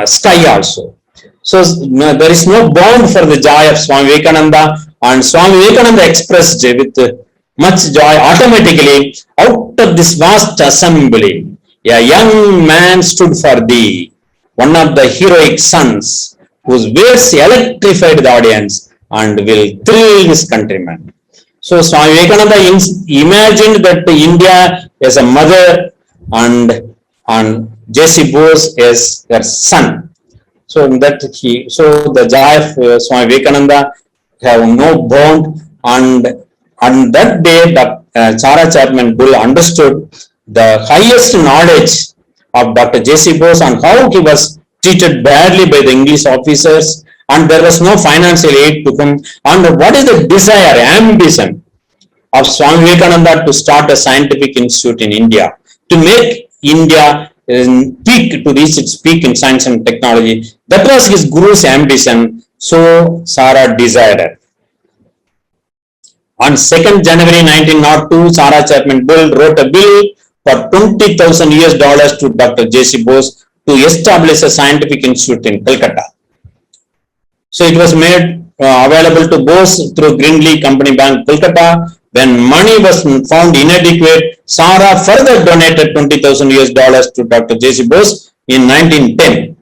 sky also. So no, there is no bound for the joy of Swami Vivekananda, and Swami Vivekananda expressed with much joy automatically, out of this vast assembly, a young man stood for thee, one of the heroic sons, whose words electrified the audience and will thrill his countrymen. So Swami Vivekananda imagined that India as a mother, and J.C. Bose as her son. So the joy of Swami Vivekananda have no bound, and that day Chara Chapman Bull understood the highest knowledge of Dr. J.C. Bose, and how he was treated badly by the English officers, and there was no financial aid to him, and what is the desire, ambition of Swami Vivekananda to start a scientific institute in India, to make India peak, to reach its peak in science and technology. That was his guru's ambition, so Sara desired. On 2nd January 1902, Chara Chapman Bull wrote a bill for $20,000 to Dr. J.C. Bose to establish a scientific institute in Calcutta. So it was made available to Bose through Grindley Company Bank, Calcutta. When money was found inadequate, Sara further donated $20,000 to Dr. J.C. Bose in 1910.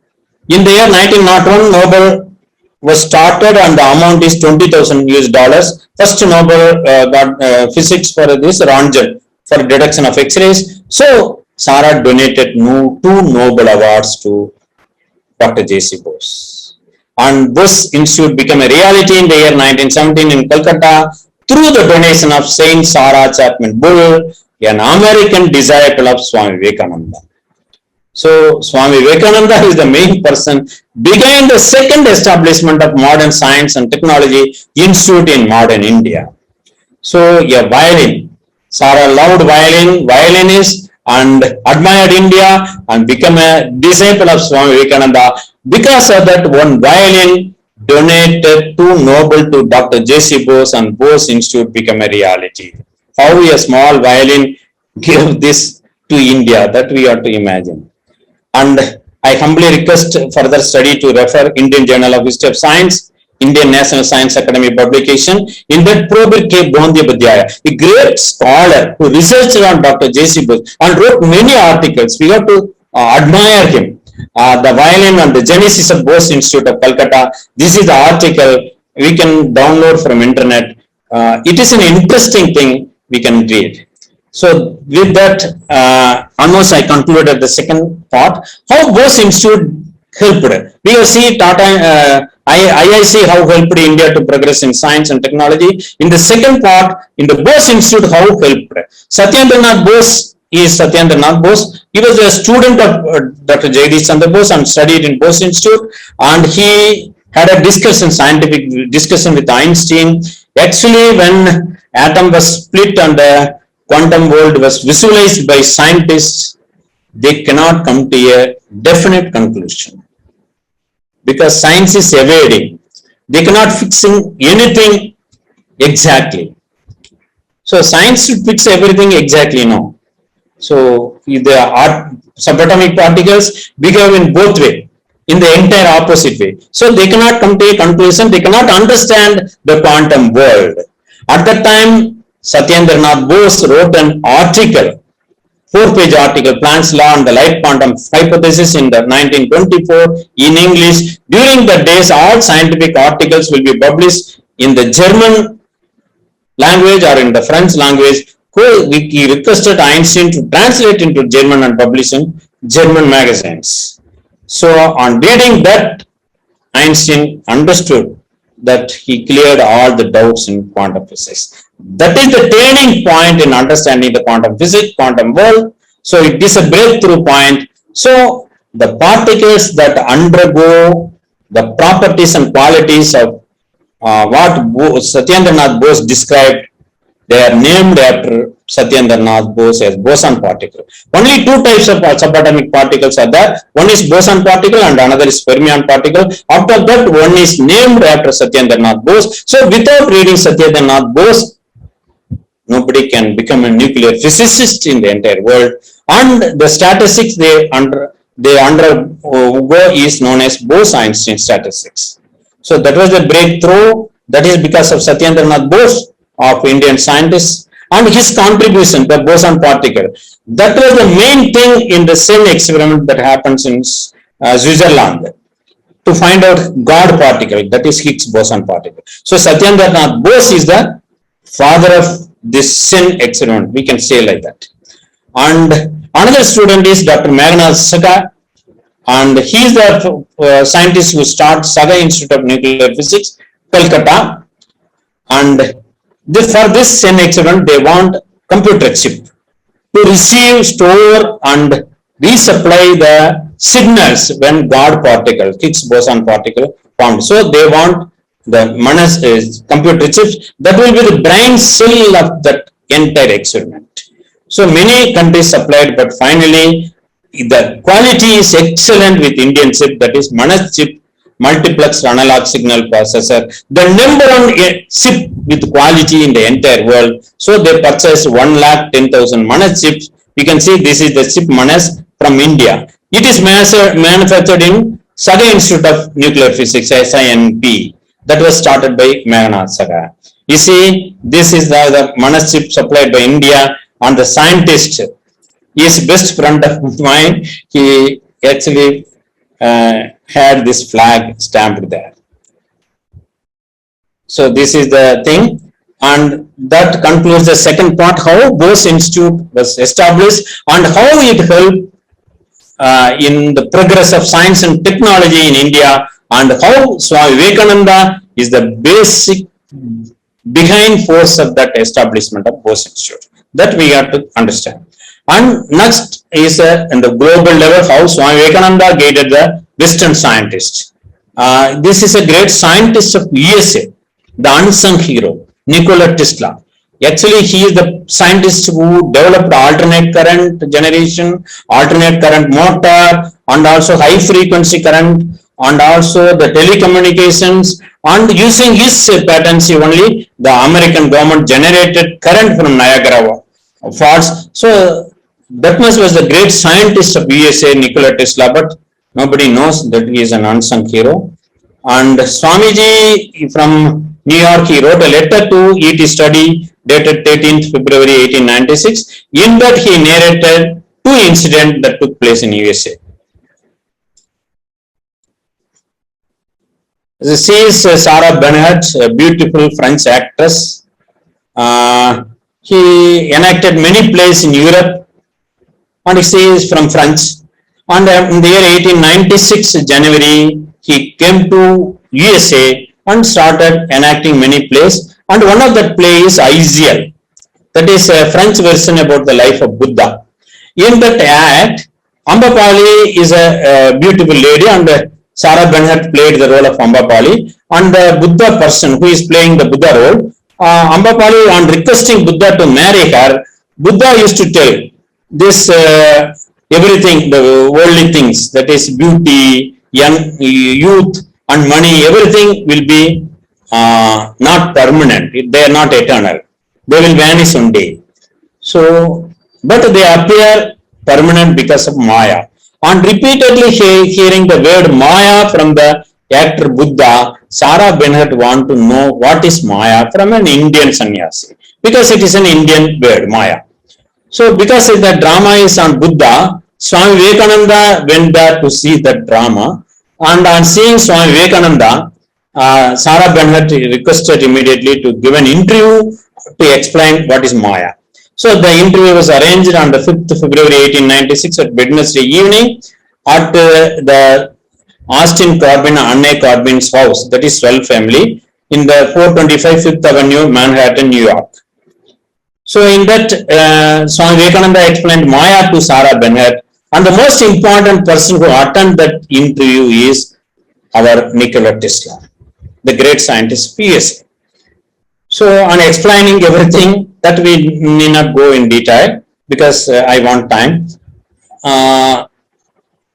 In the year 1901, Nobel was started, and the amount is $20,000. First Nobel got physics for this, Ranjan, for detection of X-rays. So Sara donated 2 Nobel Awards to Dr. J.C. Bose. And Bose Institute became a reality in the year 1917 in Calcutta through the donation of Saint Chara Chapman Bull, an American disciple of Swami Vivekananda. So Swami Vivekananda is the main person behind the second establishment of modern science and technology institute in modern India. So a violin, Sara loved violinist, and admired India, and became a disciple of Swami Vivekananda. Because of that, one violin donated 2 Nobel to Dr. J.C. Bose, and Bose Institute became a reality. How a small violin gave this to India, that we have to imagine. And I humbly request further study to refer Indian Journal of History of Science, Indian National Science Academy publication. In that, Probir K. Bondyapadhyaya, a great scholar who researched on Dr. J.C. Bose and wrote many articles. We have to admire him. The Violin and the Genesis of Bose Institute of Calcutta. This is the article we can download from internet. It is an interesting thing we can read. So with that, almost I concluded the second part. How Bose Institute helped. We have seen IIC how helped India to progress in science and technology. In the second part, in the Bose Institute, how helped. Satyendranath Bose is Satyendranath Bose. He was a student of Dr. Jagdish Chandra Bose and studied in Bose Institute, and he had a scientific discussion with Einstein. Actually, when atom was split and the quantum world was visualized by scientists, they cannot come to a definite conclusion, because science is evading. They cannot fix anything exactly. So science should fix everything exactly, no. So the subatomic particles behave in both ways, in the entire opposite way. So they cannot come to a conclusion. They cannot understand the quantum world. At that time, Satyendranath Bose wrote an article, 4-page article, Planck's law and the light quantum hypothesis, in the 1924 in English. During the days, all scientific articles will be published in the German language or in the French language. He requested Einstein to translate into German and publish in German magazines. So on reading that, Einstein understood that he cleared all the doubts in quantum physics. That is the turning point in understanding the quantum physics, quantum world. So it is a breakthrough point. So the particles that undergo the properties and qualities of what Satyendranath Bose described, they are named after Satyendra Bose as boson particle. Only two types of subatomic particles are there. One is boson particle and another is fermion particle. After that, one is named after Satyendra Bose. So without reading Satyendra Bose, nobody can become a nuclear physicist in the entire world. And the statistics they undergo is known as Bose-Einstein statistics. So that was the breakthrough. That is because of Satyendra Bose of Indian scientists and his contribution, the boson particle. That was the main thing in the same experiment that happens in Switzerland to find out God particle, that is Higgs boson particle. So Satyendra Bose is the father of this sin experiment, we can say like that. And another student is Dr. Meghnad Saga, and he is the scientist who started Saga Institute of Nuclear Physics, Calcutta. And for this sin experiment, they want computer chip to receive, store, and resupply the signals when God particle, Higgs boson particle formed. So they want the computer chips that will be the brain cell of that entire experiment. So many countries supplied, but finally the quality is excellent with Indian chip, that is Manas chip, multiplex analog signal processor, the number one chip with quality in the entire world. So they purchased 1,10,000 Manas chips. You can see this is the chip Manas from India. It is manufactured in Saga Institute of Nuclear Physics, SINP. That was started by Meghnad Saga. You see, this is the Manas chip supplied by India, and the scientist is best friend of mine. He actually had this flag stamped there. So this is the thing, and that concludes the second part, how Bose Institute was established and how it helped in the progress of science and technology in India, and how Swami Vivekananda is the basic behind force of that establishment of Bose Institute. That we have to understand. And next is in the global level, how Swami Vivekananda guided the Western scientists. This is a great scientist of USA, the unsung hero, Nikola Tesla. Actually, he is the scientist who developed alternate current generation, alternate current motor, and also high frequency current, and also the telecommunications. And using his patency only, the American government generated current from Niagara Falls. So that much was the great scientist of USA, Nikola Tesla, but nobody knows that he is an unsung hero. And Swamiji from New York, he wrote a letter to E.T. Study dated 13th February 1896. In that he narrated two incidents that took place in USA. She is Sarah Bernhardt, a beautiful French actress. He enacted many plays in Europe, and she is from France. And in the year 1896, January, he came to USA and started enacting many plays. And one of that play is Isiel. That is a French version about the life of Buddha. In that act, Ambapali is a beautiful lady, and Sarah Bernhardt played the role of Ambapali, and the Buddha person who is playing the Buddha role, Ambapali, on requesting Buddha to marry her, Buddha used to tell this everything, the worldly things, that is beauty, young youth, and money, everything will be not permanent. They are not eternal. They will vanish one day. So, but they appear permanent because of Maya. And repeatedly hearing the word Maya from the actor Buddha, Sarah Bernhardt want to know what is Maya from an Indian sannyasi, because it is an Indian word, Maya. So because the drama is on Buddha, Swami Vivekananda went there to see that drama, and on seeing Swami Vivekananda, Sarah Bernhardt requested immediately to give an interview to explain what is Maya. So the interview was arranged on the 5th February 1896 at Wednesday evening at the Austin Corbin, Anne Corbin's house, that is Swell family, in the 425 5th Avenue, Manhattan, New York. So in that, Swami Vivekananda explained Maya to Sarah Bernhardt, and the most important person who attended that interview is our Nikola Tesla, the great scientist of USA. So on explaining everything, that we need not go in detail because I want time.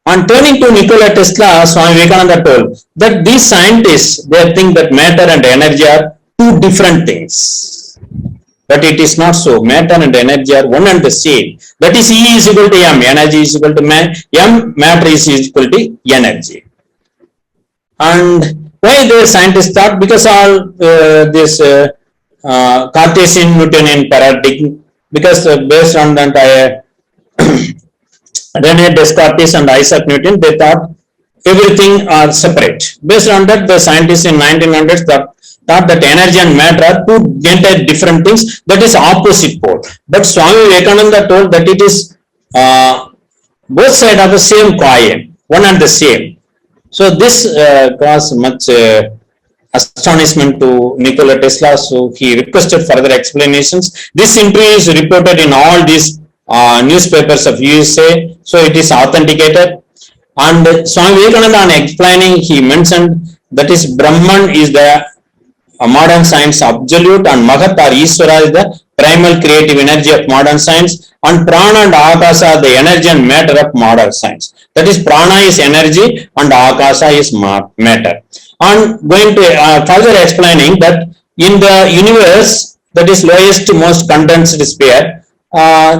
On turning to Nikola Tesla, Swami Vivekananda told that these scientists, they think that matter and energy are two different things. But it is not so. Matter and energy are one and the same. That is E is equal to M. Energy is equal to M. Matter is equal to energy. And why the scientists thought? Because all this Cartesian Newtonian paradigm, because based on the entire Rene Descartes and Isaac Newton, they thought everything are separate. Based on that, the scientists in 1900s thought that energy and matter are two entirely different things, that is opposite pole. But Swami Vivekananda told that it is both sides of the same coin, one and the same. So this caused much astonishment to Nikola Tesla, so he requested further explanations. This interview is reported in all these newspapers of USA, so it is authenticated. And Swami Vivekananda, on explaining, he mentioned that is Brahman is the modern science absolute, and Mahat or Ishvara is the primal creative energy of modern science, and Prana and Akasa are the energy and matter of modern science. That is, Prana is energy and Akasa is matter. And going to further explaining that in the universe, that is lowest most condensed sphere,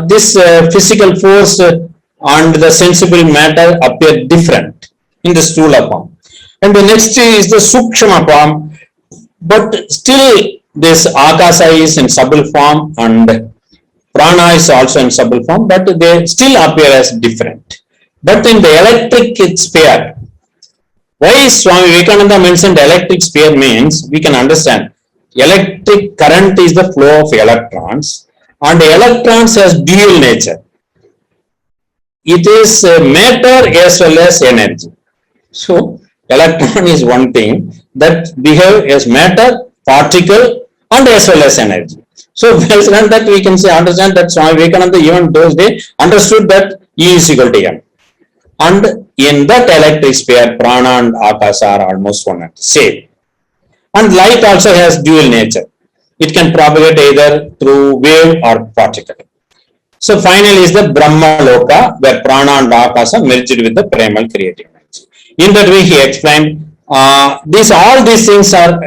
this physical force and the sensible matter appear different in the Stula form. And the next is the Sukshma form, but still this Akasa is in subtle form and Prana is also in subtle form, but they still appear as different. But in the electric sphere, why Swami Vivekananda mentioned electric sphere means we can understand electric current is the flow of electrons, and electrons has dual nature. It is matter as well as energy. So electron is one thing that behave as matter, particle, and as well as energy. So based on that, we can say understand that Swami Vivekananda even those days understood that E is equal to M. And in that electric sphere, Prana and Akasa are almost one and the same. And light also has dual nature. It can propagate either through wave or particle. So finally is the Brahma Loka, where Prana and Akasa merged with the primal creative energy. In that way, he explained all these things are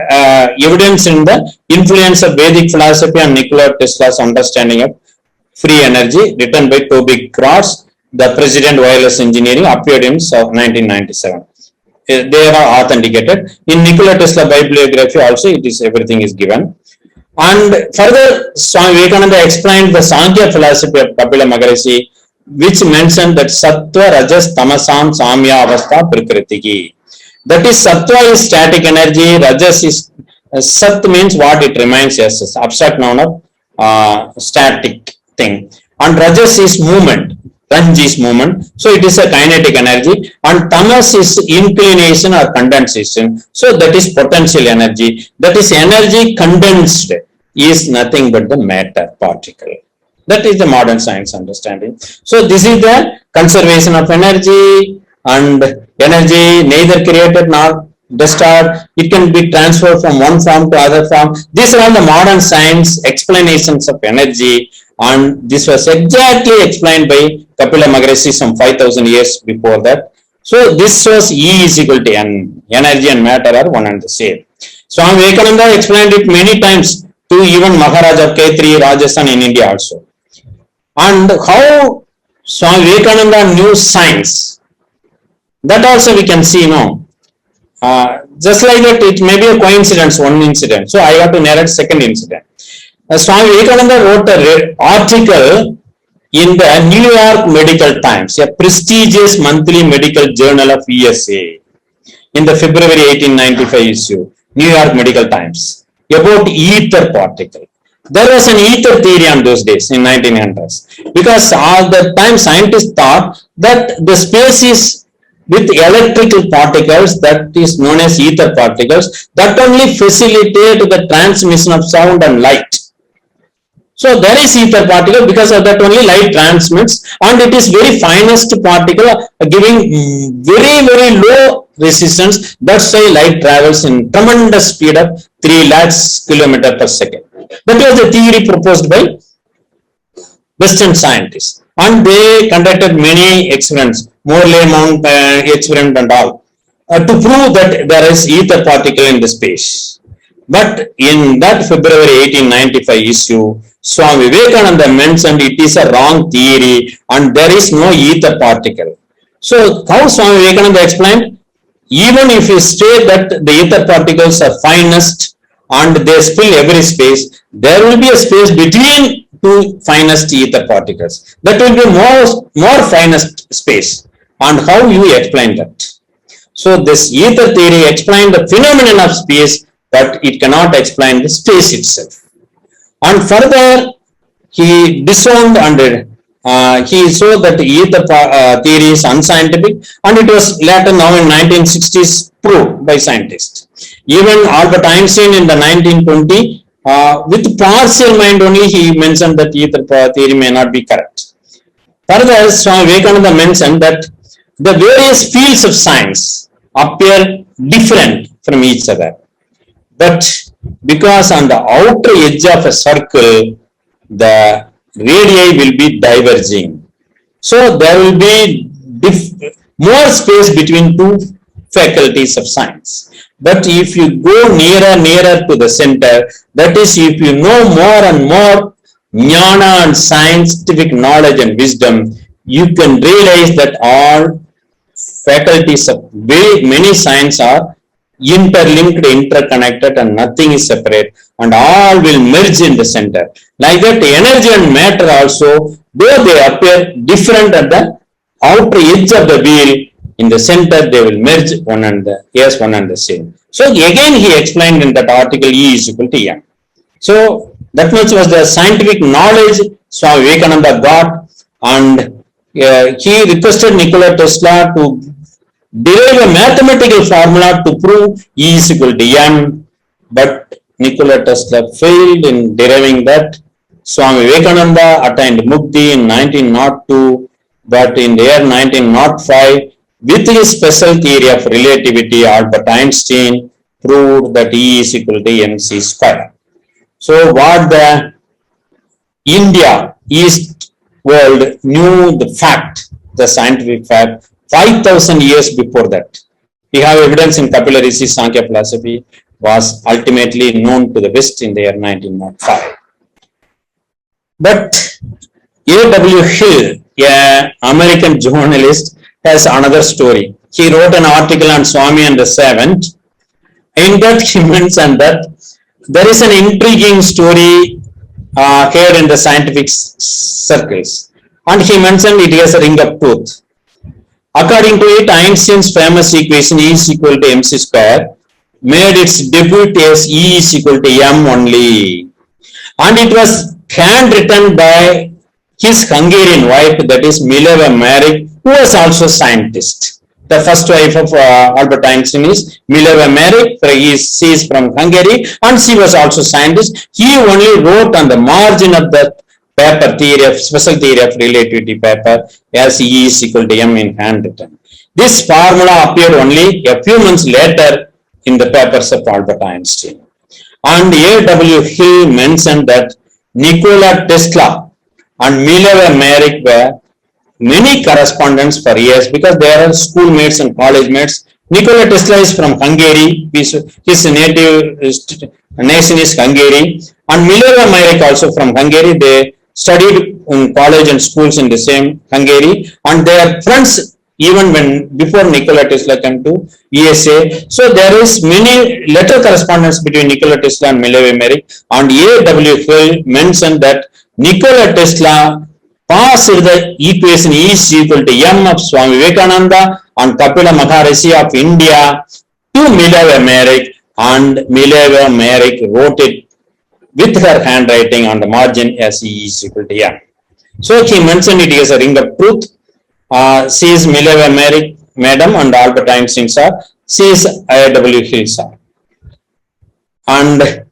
evidence in the influence of Vedic philosophy and Nikola Tesla's understanding of free energy, written by Toby Cross, the President Wireless Engineering, appeared in 1997. They are authenticated. In Nikola Tesla bibliography also, it is everything is given. And further, Swami Vivekananda explained the Sankhya philosophy of Kapila Maharishi, which mentioned that Sattva, Rajas, Tamasam, Samya, Avastha, Prakritiki. That is, Sattva is static energy, Rajas is, Sat means what it remains as, abstract noun of static thing. And Rajas is movement, Ranj is movement, so it is a kinetic energy. And Tamas is inclination or condensation, so that is potential energy. That is, energy condensed is nothing but the matter particle. That is the modern science understanding. So this is the conservation of energy, and energy neither created nor destroyed. It can be transferred from one form to other form. These are all the modern science explanations of energy, and this was exactly explained by Kapila Maharishi some 5,000 years before that. So this was E is equal to N. Energy and matter are one and the same. Swami Vivekananda explained it many times to even Maharaja of Kaitri, Rajasthan in India also. And how Swami Vivekananda knew science, that also we can see now. Just like that, it may be a coincidence, one incident. So I have to narrate second incident. Swami Vivekananda wrote an article in the New York Medical Times, a prestigious monthly medical journal of USA, in the February 1895 issue, New York Medical Times, about ether particle. There was an ether theory on those days in 1900s, because all the time scientists thought that the space is with electrical particles, that is known as ether particles, that only facilitate the transmission of sound and light. So there is ether particle, because of that only light transmits, and it is very finest particle, giving very, very low resistance. That's why light travels in tremendous speed of 3 lakhs kilometers per second. That was the theory proposed by Western scientists. And they conducted many experiments, Morley Mount experiment and all, to prove that there is ether particle in the space. But in that February 1895 issue, Swami Vivekananda mentioned it is a wrong theory and there is no ether particle. So how Swami Vivekananda explained? Even if you state that the ether particles are finest and they fill every space, there will be a space between two finest ether particles. That will be more finest space. And how you explain that? So this ether theory explained the phenomenon of space, but it cannot explain the space itself. And further, he disowned and he showed that the ether theory is unscientific, and it was later now in 1960s proved by scientists. Even Albert Einstein in the 1920 with partial mind only he mentioned that ether theory may not be correct. Further, Swami Vivekananda mentioned that the various fields of science appear different from each other, but because on the outer edge of a circle the radii will be diverging, so there will be more space between two faculties of science. But if you go nearer to the center, that is, if you know more and more jnana and scientific knowledge and wisdom, you can realize that all faculties of many science are interlinked, interconnected, and nothing is separate, and all will merge in the center. Like that, energy and matter also, though they appear different at the outer edge of the wheel, in the center they will merge one and the same. So again he explained in that article E is equal to M. So that much was the scientific knowledge Swami Vivekananda got, and he requested Nikola Tesla to derive a mathematical formula to prove E is equal to M, but Nikola Tesla failed in deriving that. Swami Vivekananda attained Mukti in 1902, but in the year 1905, with his special theory of relativity, Albert Einstein proved that E is equal to mc square. So what the India, East world knew the fact, the scientific fact, 5,000 years before that. We have evidence in Kapila Rishi's Sankhya philosophy was ultimately known to the West in the year 1905. But A.W. Hill, an American journalist, has another story. He wrote an article on Swami and the Seventh. In that he mentioned that there is an intriguing story here in the scientific circles, and he mentioned it has a ring of truth. According to it, Einstein's famous equation E is equal to mc square made its debut as E is equal to m only, and it was handwritten by his Hungarian wife, that is Mileva Maric, who was also a scientist. The first wife of Albert Einstein is Mileva Maric. She is from Hungary, and she was also a scientist. He only wrote on the margin of the paper special theory of relativity paper as E is equal to m in handwritten. This formula appeared only a few months later in the papers of Albert Einstein. And A.W. Hill mentioned that Nikola Tesla and Mileva Maric were many correspondents for years because they are schoolmates and college mates. Nikola Tesla is from Hungary. His native nation is Hungary. And Mileva Maric also from Hungary. They studied in college and schools in the same Hungary. And they are friends even before Nikola Tesla came to USA. So there is many letter correspondence between Nikola Tesla and Mileva Maric. And A.W. Hill mentioned that Nikola Tesla passed the equation E is equal to m of Swami Vivekananda and Kapila Maharishi of India to Mileva Maric, and Mileva Maric wrote it with her handwriting on the margin as E is equal to m. So he mentioned it as a ring of truth. She is Mileva Maric, madam, and Albert Einstein sir. She is A.W. Hill sir. And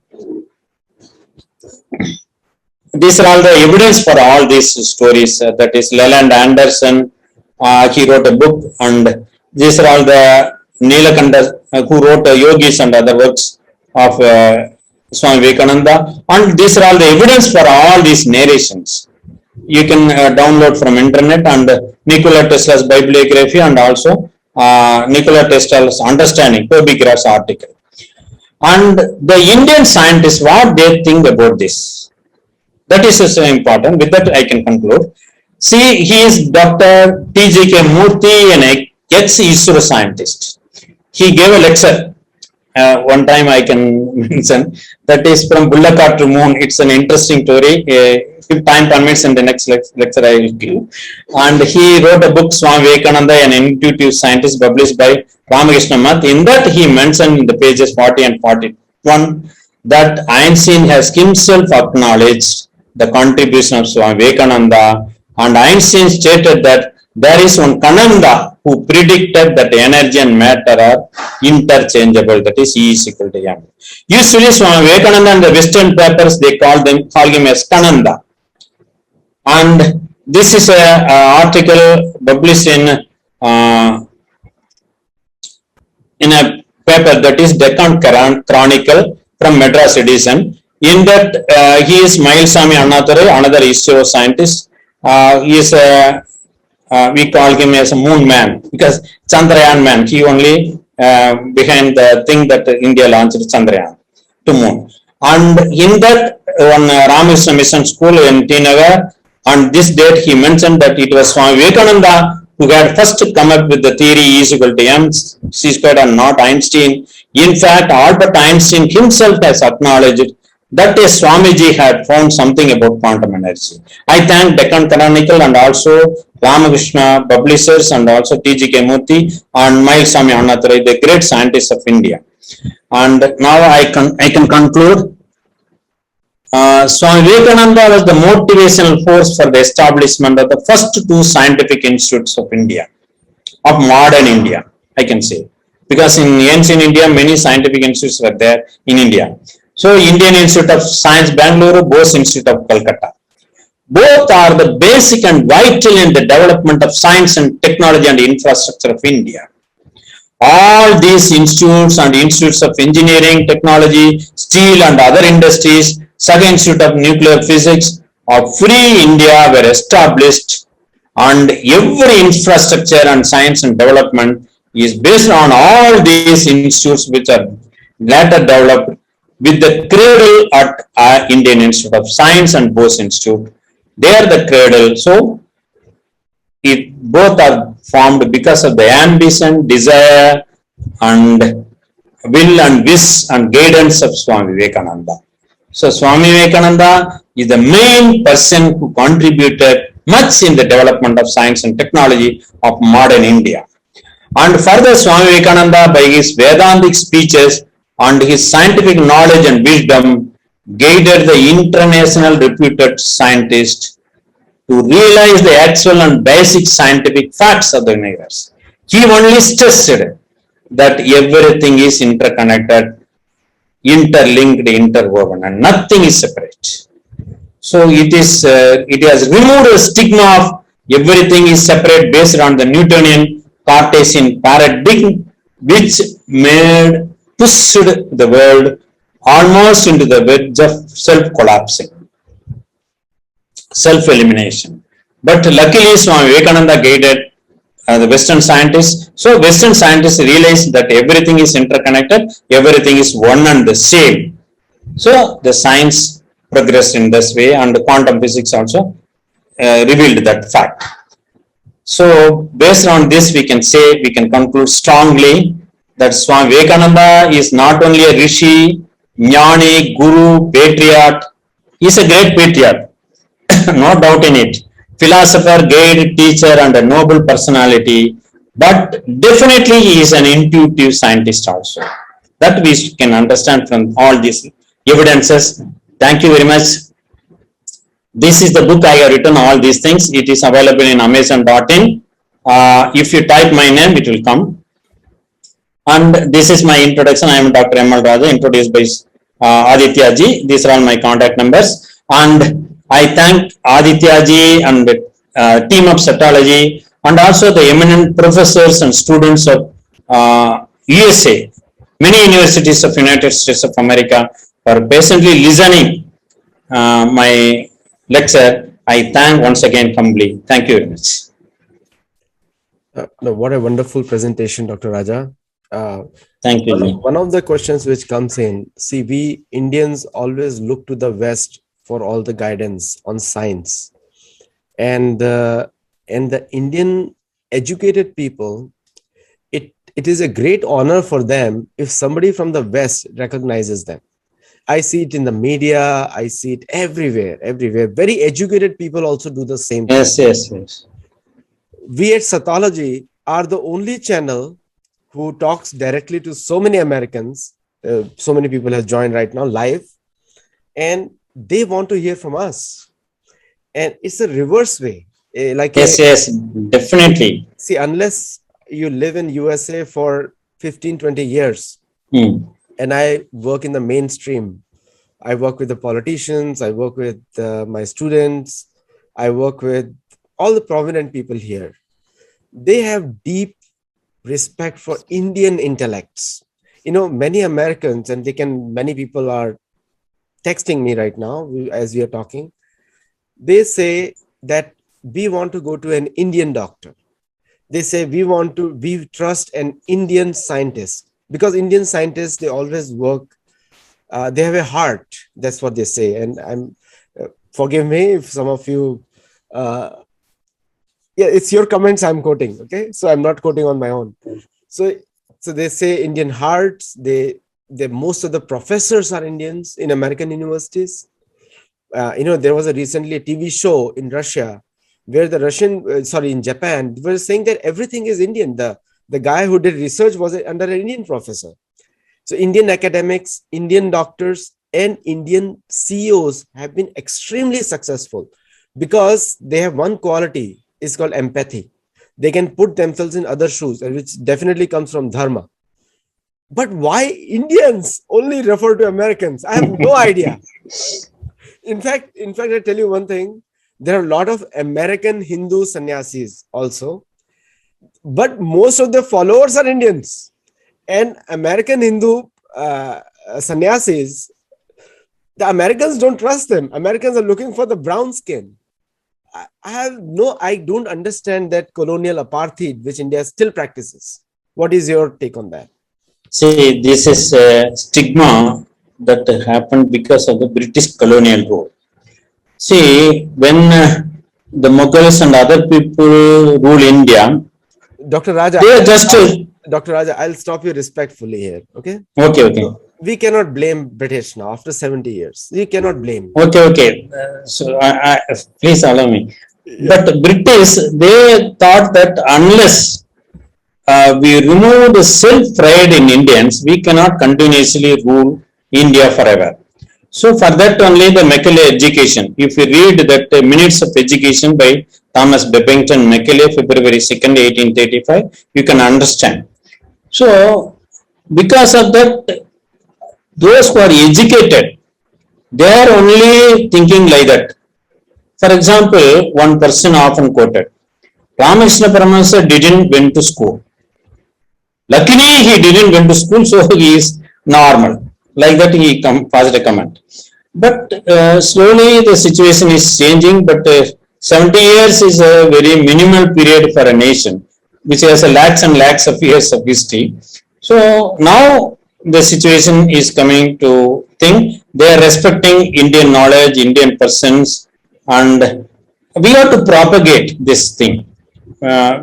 these are all the evidence for all these stories. That is Leland Anderson, he wrote a book, and these are all the Nilakanda who wrote Yogis and other works of Swami Vivekananda, and these are all the evidence for all these narrations. You can download from internet, and Nikola Tesla's bibliography, and also Nikola Tesla's understanding, Toby Graff's article. And the Indian scientists, what they think about this. That is so important. With that, I can conclude. See, he is Dr. T.G.K. Murthy, an ex-ISRO scientist. He gave a lecture. One time I can mention, that is from Bullaka to Moon. It's an interesting story. If time permits, in the next lecture I will give. And he wrote a book, Swami Vivekananda, an intuitive scientist, published by Ramakrishna Math. In that, he mentioned in the pages 40 and 41 that Einstein has himself acknowledged the contribution of Swami Vivekananda, and Einstein stated that there is one Kananda who predicted that energy and matter are interchangeable, that is E is equal to M. Usually Swami Vivekananda and the Western papers, they call him as Kananda. And this is a article published in a paper, that is Deccan Chronicle from Madras edition. In that, he is Mailsami Annadurai, another ISRO scientist. He is we call him as a moon man, because Chandrayaan man, he only behind the thing that India launched Chandrayaan to moon. And in that one Ramakrishna Mission School in Tinagar, on this date he mentioned that it was Swami Vivekananda who had first come up with the theory E is equal to mc squared, and not Einstein. In fact, Albert Einstein himself has acknowledged that Swamiji had found something about quantum energy. I thank Deccan Chronicle and also Ramakrishna publishers, and also T.G.K. Murthy and Mailsami Annadurai, the great scientists of India. And now I can conclude. Swami Vivekananda was the motivational force for the establishment of the first two scientific institutes of India, of modern India, I can say. Because in ancient India, many scientific institutes were there in India. So, Indian Institute of Science, Bangalore, Bose Institute of Calcutta. Both are the basic and vital in the development of science and technology and infrastructure of India. All these institutes and institutes of engineering, technology, steel and other industries, Saga Institute of Nuclear Physics of free India were established, and every infrastructure and science and development is based on all these institutes, which are later developed with the cradle at Indian Institute of Science and Bose Institute. They are the cradle. So, both are formed because of the ambition, desire, and will and wish and guidance of Swami Vivekananda. So, Swami Vivekananda is the main person who contributed much in the development of science and technology of modern India. And further, Swami Vivekananda, by his Vedantic speeches and his scientific knowledge and wisdom, guided the international reputed scientists to realize the actual and basic scientific facts of the universe. He only stressed that everything is interconnected, interlinked, interwoven, and nothing is separate. So it has removed the stigma of everything is separate based on the Newtonian Cartesian paradigm, which pushed the world almost into the verge of self-collapsing, self-elimination. But luckily, Swami Vivekananda guided the Western scientists. So, Western scientists realized that everything is interconnected, everything is one and the same. So, the science progressed in this way, and the quantum physics also revealed that fact. So, based on this, we can conclude strongly that Swami Vivekananda is not only a Rishi, Jnani, Guru, Patriot. He is a great patriot, no doubt in it. Philosopher, guide, teacher, and a noble personality. But definitely he is an intuitive scientist also. That we can understand from all these evidences. Thank you very much. This is the book I have written, all these things. It is available in Amazon.in. If you type my name, it will come. And this is my introduction. I am Dr. M.L. Raja, introduced by Aditya ji. These are all my contact numbers. And I thank Aditya ji and the team of Sattology, and also the eminent professors and students of USA, many universities of United States of America, for patiently listening my lecture. I thank once again humbly. Thank you very much. No, what a wonderful presentation, Dr. Raja. Thank you, Ji. One of the questions which comes in, see, we Indians always look to the West for all the guidance on science. And the Indian educated people, it is a great honor for them if somebody from the West recognizes them. I see it in the media, I see it everywhere. Very educated people also do the same thing. Yes. We at Sattology are the only channel who talks directly to so many Americans. So many people have joined right now live, and they want to hear from us. And it's a reverse way. Yes, definitely. See, unless you live in USA for 15-20 years, and I work in the mainstream, I work with the politicians, I work with my students, I work with all the prominent people here. They have deep respect for Indian intellects. Many Americans, and many people are texting me right now as we are talking. They say that we want to go to an Indian doctor. They say we trust an Indian scientist, because Indian scientists, they always work, they have a heart. That's what they say. And forgive me if some of you, it's your comments I'm quoting, okay? So I'm not quoting on my own. So they say Indian hearts. Most of the professors are Indians in American universities. There was recently a TV show in Russia where in Japan, they were saying that everything is Indian. The guy who did research was under an Indian professor. So Indian academics, Indian doctors, and Indian CEOs have been extremely successful because they have one quality. It's called empathy. They can put themselves in other shoes, which definitely comes from Dharma. But why Indians only refer to Americans? I have no idea. In fact, I tell you one thing. There are a lot of American Hindu sannyasis also, but most of the followers are Indians. And American Hindu sannyasis, the Americans don't trust them. Americans are looking for the brown skin. I don't understand that colonial apartheid which India still practices. What is your take on that? See, this is a stigma that happened because of the British colonial rule. See, when the Mughals and other people rule India, Dr. Raja, Dr. Raja, I'll stop you respectfully here. Okay. We cannot blame British now after 70 years. We cannot blame. Okay. So please allow me. Yeah. But British, they thought that unless we remove the self-pride in Indians, we cannot continuously rule India forever. So for that only the Macaulay education. If you read that Minutes of Education by Thomas Babington Macaulay, February 2nd, 1835, you can understand. So because of that, those who are educated, they are only thinking like that. For example, one person often quoted, Ramakrishna Paramahansa didn't went to school. Luckily, he didn't went to school, so he is normal. Like that, he passed a comment. But slowly the situation is changing. But 70 years is a very minimal period for a nation, which has a lakhs and lakhs of years of history. So now the situation is coming to think they are respecting Indian knowledge, Indian persons, and we have to propagate this thing.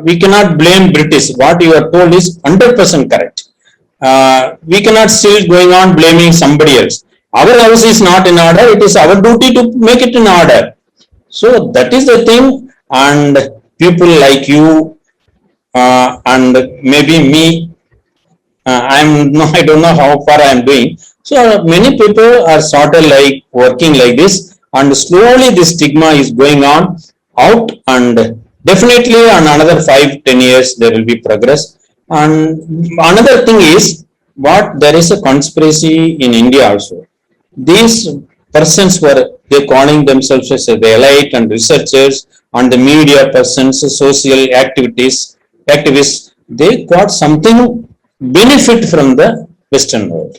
We cannot blame British. What you are told is 100% correct. We cannot still going on blaming somebody else. Our house is not in order. It is our duty to make it in order. So that is the thing. And people like you and maybe me, I don't know how far I am doing. So many people are sort of like working like this, and slowly this stigma is going on out, and definitely on another 5-10 years there will be progress. And another thing is, there is a conspiracy in India also. These persons they calling themselves as the elite and researchers, and the media persons, social activists, they got something benefit from the Western world.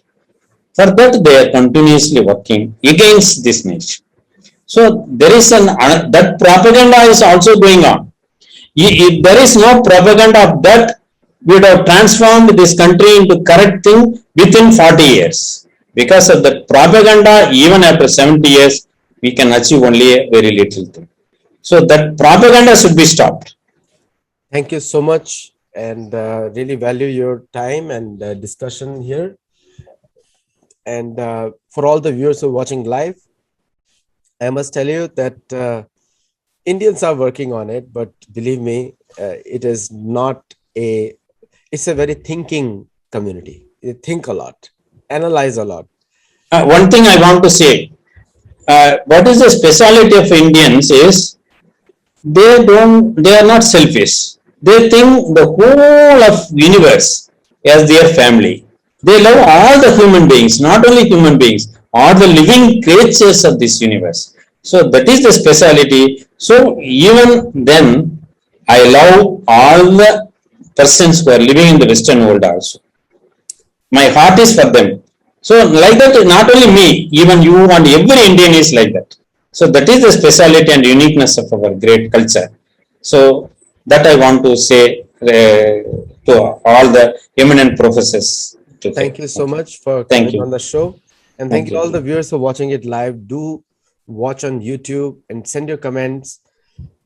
For that, they are continuously working against this nature. So there is that propaganda is also going on. If there is no propaganda of that, we would have transformed this country into correct thing within 40 years. Because of that propaganda, even after 70 years, we can achieve only a very little thing. So that propaganda should be stopped. Thank you so much, and really value your time and discussion here. And for all the viewers who are watching live, I must tell you that Indians are working on it, but believe me, it is not a. It's a very thinking community. They think a lot, analyze a lot. One thing I want to say, what is the speciality of Indians is they are not selfish. They think the whole of universe as their family. They love all the human beings, not only human beings, all the living creatures of this universe. So that is the speciality. So even then, I love all the persons who are living in the Western world also. My heart is for them. So like that, not only me, even you and every Indian is like that. So that is the speciality and uniqueness of our great culture. So that I want to say to all the eminent professors. Thank you so much for Thank coming you. on the show. And thank Thank you all you. the viewers for watching it live. Do watch on YouTube and send your comments.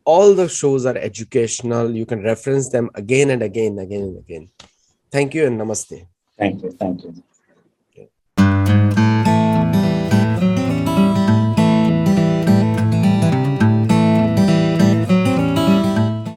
All the shows are educational. You can reference them again and again, again and again. Thank you and namaste. Thank you. Thank you.